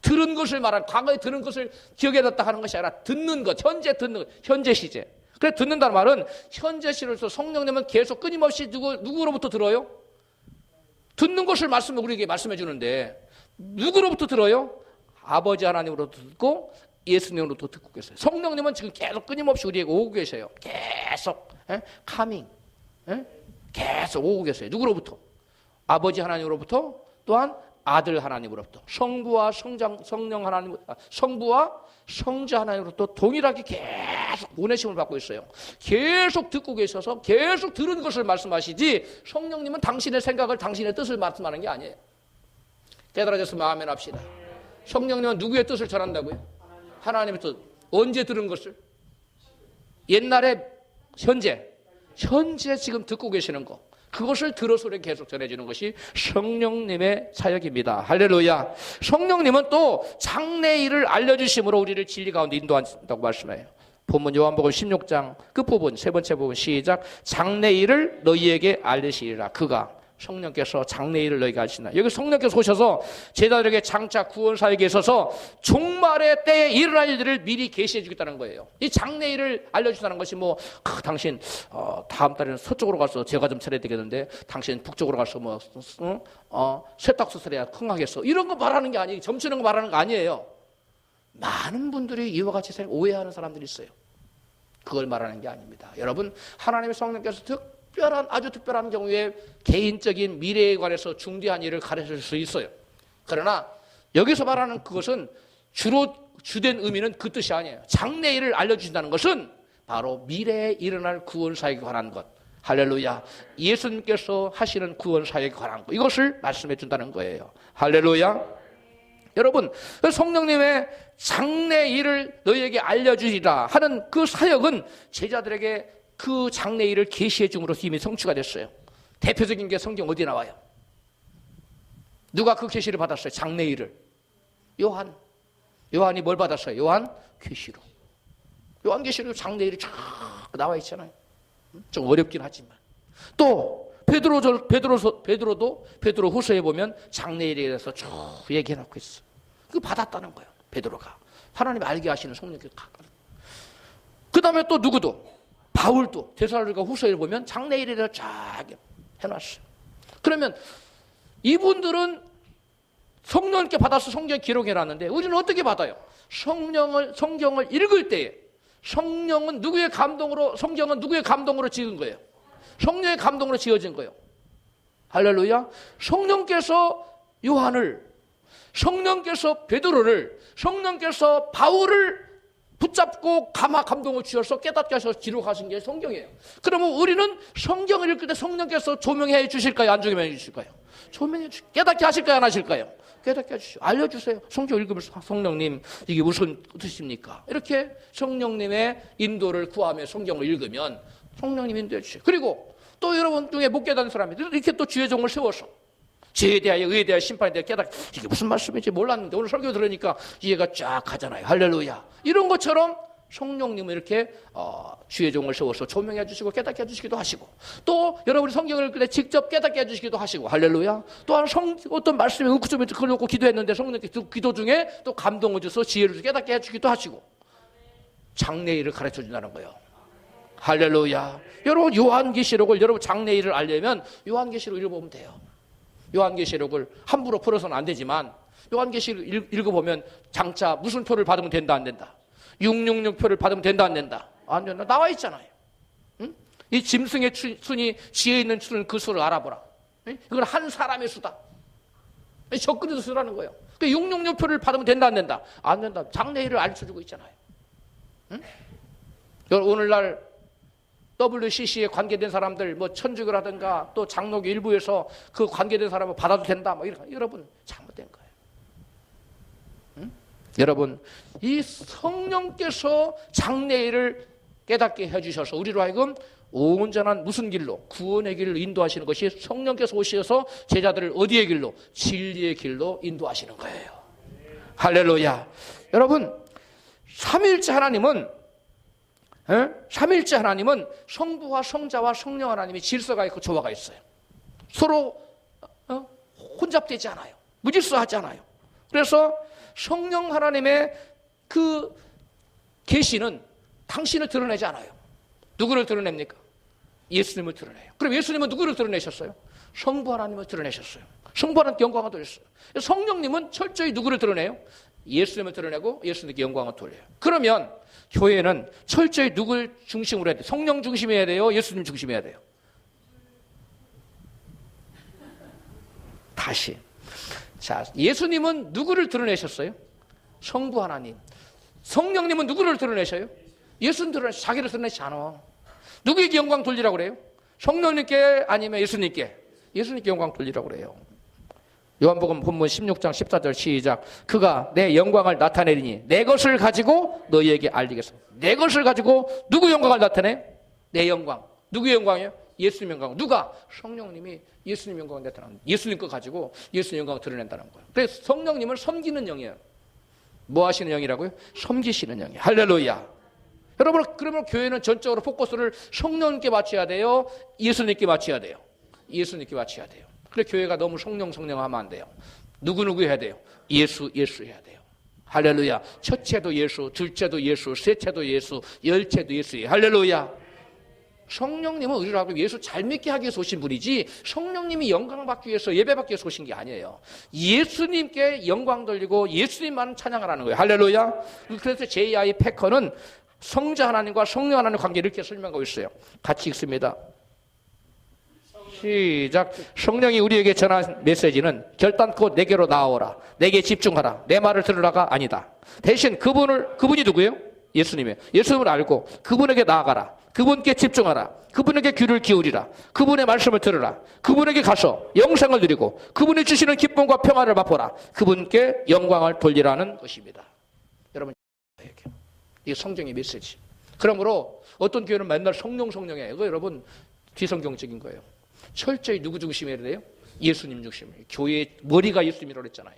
들은 것을 말하는 과거에 들은 것을 기억해 놨다 하는 것이 아니라 듣는 것 현재 듣는 것 현재 시제. 그래 듣는다는 말은 현재 시로서 성령님은 계속 끊임없이 누구로부터 들어요? 듣는 것을 우리에게 말씀해 주는데 누구로부터 들어요? 아버지 하나님으로부터 듣고 예수님으로부터 듣고 계세요. 성령님은 지금 계속 끊임없이 우리에게 오고 계세요. 계속 카밍 계속 오고 계세요. 누구로부터? 아버지 하나님으로부터 또한 아들 하나님으로부터 성부와 성자 하나님으로부터 동일하게 계속 보내심을 받고 있어요. 계속 듣고 계셔서 계속 들은 것을 말씀하시지 성령님은 당신의 생각을 당신의 뜻을 말씀하는 게 아니에요. 깨달아졌으면 아멘 합시다. 성령님은 누구의 뜻을 전한다고요? 하나님의 뜻. 언제 들은 것을? 옛날에 현재 지금 듣고 계시는 거 그것을 들어서 우리에게 계속 전해주는 것이 성령님의 사역입니다. 할렐루야. 성령님은 또 장래일을 알려주심으로 우리를 진리 가운데 인도한다고 말씀해요. 본문 요한복음 16장 끝부분 세 번째 부분 시작. 장래일을 너희에게 알리시리라. 그가 성령께서 장래일을 너희에게 알리시나. 여기 성령께서 오셔서 제자들에게 장차 구원 사역에 있어서 종말의 때에 일어날 일들을 미리 계시해 주겠다는 거예요. 이 장래일을 알려주다는 것이 당신 다음 달에는 서쪽으로 가서 제가 좀 차려야 되겠는데 당신 북쪽으로 가서 세탁소를 해야 흥하겠어. 이런 거 말하는 게 아니에요. 점치는 거 말하는 거 아니에요. 많은 분들이 이와 같이 오해하는 사람들이 있어요. 그걸 말하는 게 아닙니다. 여러분 하나님의 성령께서 아주 특별한 경우에 개인적인 미래에 관해서 중대한 일을 가르칠 수 있어요. 그러나 여기서 말하는 그것은 주로 주된 의미는 그 뜻이 아니에요. 장래일을 알려주신다는 것은 바로 미래에 일어날 구원 사역에 관한 것. 할렐루야. 예수님께서 하시는 구원 사역에 관한 것. 이것을 말씀해 준다는 거예요. 할렐루야. 여러분 성령님의 장래일을 너희에게 알려주리라 하는 그 사역은 제자들에게 그 장래일을 계시해 줌으로써 이미 성취가 됐어요. 대표적인 게 성경 어디 나와요? 누가 그 계시를 받았어요? 장래일을. 요한이 뭘 받았어요? 요한계시록. 요한계시록 장래일이 쫙 나와 있잖아요. 좀 어렵긴 하지만 또 베드로 후서에 보면 장래일에 대해서 쭉 얘기해 놓고 있어. 그 받았다는 거예요. 베드로가 하나님 알게 하시는 성령께서. 그 다음에 또 누구도 바울도 데살로니가 후서에 보면 장래일에 대해서 쫙 해놨어요. 그러면 이분들은 성령께 받아서 성경에 기록해놨는데 우리는 어떻게 받아요? 성경을 읽을 때에 성경은 누구의 감동으로 지은 거예요? 성령의 감동으로 지어진 거예요. 할렐루야. 성령께서 요한을, 성령께서 베드로를, 성령께서 바울을 붙잡고 감동을 주셔서 깨닫게 하셔서 기록하신 게 성경이에요. 그러면 우리는 성경을 읽을 때 성령께서 조명해 주실까요? 안 조명해 주실까요? 조명해 주실까요? 깨닫게 하실까요? 안 하실까요? 깨닫게 해주시오. 알려주세요. 성경 읽으면서 성령님 이게 무슨 뜻입니까? 이렇게 성령님의 인도를 구하며 성경을 읽으면 성령님 인도해 주세요. 그리고 또 여러분 중에 못 깨닫는 사람이 이렇게 또 주의 종을 세워서 죄에 대하여 의에 대하여 심판에 대하여 깨닫게 이게 무슨 말씀인지 몰랐는데 오늘 설교 들으니까 이해가 쫙 가잖아요. 할렐루야. 이런 것처럼 성령님은 이렇게 주의 종을 세워서 조명해 주시고 깨닫게 해주시기도 하시고 또 여러분이 성경을 읽을 때 직접 깨닫게 해주시기도 하시고 할렐루야. 또한 어떤 말씀에 응구점에 걸려놓고 기도했는데 성령께서 기도 중에 또 감동을 줘서 지혜를 깨닫게 해주기도 하시고 장래일을 가르쳐 준다는 거예요. 할렐루야. 여러분 요한계시록을 여러분 장래일을 알려면 요한계시록 읽어보면 돼요. 요한계시록을 함부로 풀어서는 안 되지만 요한계시록 읽어보면 장차 무슨 표를 받으면 된다 안 된다. 666표를 받으면 된다 안 된다. 안 된다. 나와 있잖아요. 응? 이 짐승의 순이 지혜 있는 수는 그 수를 알아보라. 응? 이건 한 사람의 수다. 적그리스도 수라는 거예요. 666표를 받으면 된다 안 된다. 안 된다. 장래일을 알려주고 있잖아요. 응? 오늘날 WCC에 관계된 사람들, 뭐 천주교라든가 또 장로교 일부에서 그 관계된 사람을 받아도 된다. 뭐 이런 여러분 잘못된 거예요. 응? 여러분 이 성령께서 장래일을 깨닫게 해주셔서 우리로 하여금 온전한 무슨 길로 구원의 길을 인도하시는 것이 성령께서 오셔서 제자들을 어디의 길로 진리의 길로 인도하시는 거예요. 할렐루야. 여러분 삼위일체 하나님은 삼위일체 하나님은 성부와 성자와 성령 하나님이 질서가 있고 조화가 있어요. 서로 혼잡되지 않아요. 무질서하지 않아요. 그래서 성령 하나님의 그 계시는 당신을 드러내지 않아요. 누구를 드러냅니까? 예수님을 드러내요. 그럼 예수님은 누구를 드러내셨어요? 성부 하나님을 드러내셨어요. 성부 하나님께 영광을 돌렸어요. 성령님은 철저히 누구를 드러내요? 예수님을 드러내고 예수님께 영광을 돌려요. 그러면 교회는 철저히 누굴 중심으로 해야 돼요? 성령 중심이어야 돼요? 예수님 중심이어야 돼요? 다시. 자, 예수님은 누구를 드러내셨어요? 성부 하나님. 성령님은 누구를 드러내셔요? 예수님 드러내셔. 자기를 드러내지 않아. 누구에게 영광 돌리라고 그래요? 성령님께 아니면 예수님께? 예수님께 영광 돌리라고 그래요. 요한복음 본문 16장 14절 시작. 그가 내 영광을 나타내리니 내 것을 가지고 너희에게 알리겠어. 내 것을 가지고 누구 영광을 나타내? 내 영광. 누구의 영광이에요? 예수님 영광. 누가? 성령님이 예수님 영광을 나타내는. 예수님 거 가지고 예수님 영광을 드러낸다는 거예요. 그래서 성령님은 섬기는 영이에요. 뭐 하시는 영이라고요? 섬기시는 영이에요. 할렐루야. 여러분 그러면 교회는 전적으로 포커스를 성령님께 맞춰야 돼요? 예수님께 맞춰야 돼요? 예수님께 맞춰야 돼요. 그래 교회가 너무 성령 하면 안 돼요. 누구 해야 돼요? 예수 해야 돼요. 할렐루야. 첫째도 예수, 둘째도 예수, 셋째도 예수, 열째도 예수예요. 할렐루야. 성령님은 우리를 하고 예수 잘 믿게 하기 위해서 오신 분이지 성령님이 영광 받기 위해서 예배받기 위해서 오신 게 아니에요. 예수님께 영광 돌리고 예수님만 찬양을 하는 거예요. 할렐루야. 그래서 J.I. 패커는 성자 하나님과 성령 하나님의 관계를 이렇게 설명하고 있어요. 같이 읽습니다. 시작. 성령이 우리에게 전한 메시지는 결단코 내게로 나아오라. 내게 집중하라. 내 말을 들으라가 아니다. 대신 그분이 누구예요? 예수님이에요. 예수님을 알고 그분에게 나아가라. 그분께 집중하라. 그분에게 귀를 기울이라. 그분의 말씀을 들으라. 그분에게 가서 영생을 누리고 그분이 주시는 기쁨과 평화를 맛보라. 그분께 영광을 돌리라는 것입니다. 여러분 이게 성경의 메시지. 그러므로 어떤 교회는 맨날 성령해. 이거 여러분 비성경적인 거예요. 철저히 누구 중심이어야 돼요? 예수님 중심이에요. 교회의 머리가 예수님이라고 했잖아요.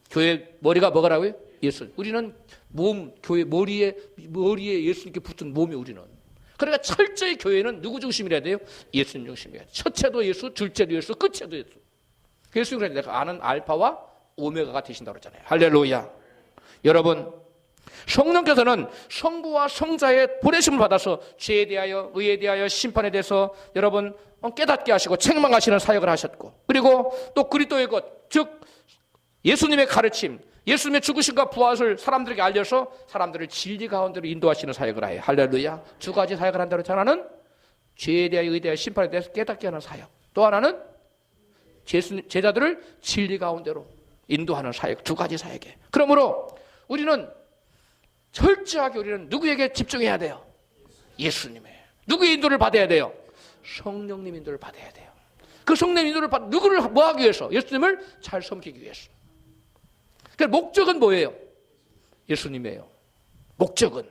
교회 머리가 뭐라고요? 예수. 우리는 교회 머리에 예수님께 붙은 몸이 우리는. 그러니까 철저히 교회는 누구 중심이어야 돼요? 예수님 중심이어야 돼요. 첫째도 예수, 둘째도 예수, 끝째도 예수. 예수님을 내가 아는 알파와 오메가가 되신다고 그랬잖아요. 할렐루야. 여러분 성령께서는 성부와 성자의 보내심을 받아서 죄에 대하여 의에 대하여 심판에 대해서 여러분 깨닫게 하시고 책망하시는 사역을 하셨고 그리고 또 그리스도의 것 즉 예수님의 가르침 예수님의 죽으심과 부활을 사람들에게 알려서 사람들을 진리 가운데로 인도하시는 사역을 해요. 할렐루야. 두 가지 사역을 한다고 했죠. 하나는 죄에 대하여 의에 대하여 심판에 대해서 깨닫게 하는 사역. 또 하나는 제자들을 진리 가운데로 인도하는 사역. 두 가지 사역이에요. 그러므로 우리는 철저하게 우리는 누구에게 집중해야 돼요? 예수님의. 누구의 인도를 받아야 돼요? 성령님 인도를 받아야 돼요. 그 성령 인도를 누구를 뭐 하기 위해서? 예수님을 잘 섬기기 위해서. 그러니까 목적은 뭐예요? 예수님이에요. 목적은.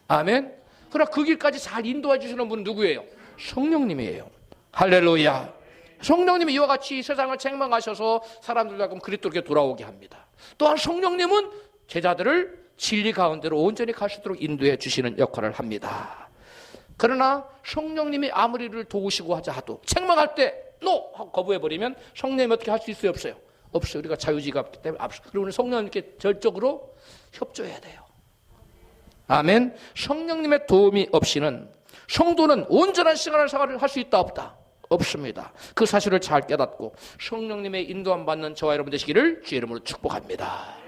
아멘. 그러나 그 길까지 잘 인도해 주시는 분은 누구예요? 성령님이에요. 할렐루야. 성령님이 이와 같이 세상을 책망하셔서 사람들과 그리스도께 돌아오게 합니다. 또한 성령님은 제자들을 진리 가운데로 온전히 갈 수 있도록 인도해 주시는 역할을 합니다. 그러나 성령님이 아무리 우리를 도우시고 하자 하도 책망할 때 하고 거부해버리면 성령님이 어떻게 할 수 있어요? 없어요? 없어요. 우리가 자유지가 없기 때문에 없어요. 그리고 우리 성령님께 절적으로 협조해야 돼요. 아멘. 성령님의 도움이 없이는 성도는 온전한 신앙생활을 할 수 있다 없다? 없습니다. 그 사실을 잘 깨닫고 성령님의 인도함 받는 저와 여러분 되시기를 주의 이름으로 축복합니다.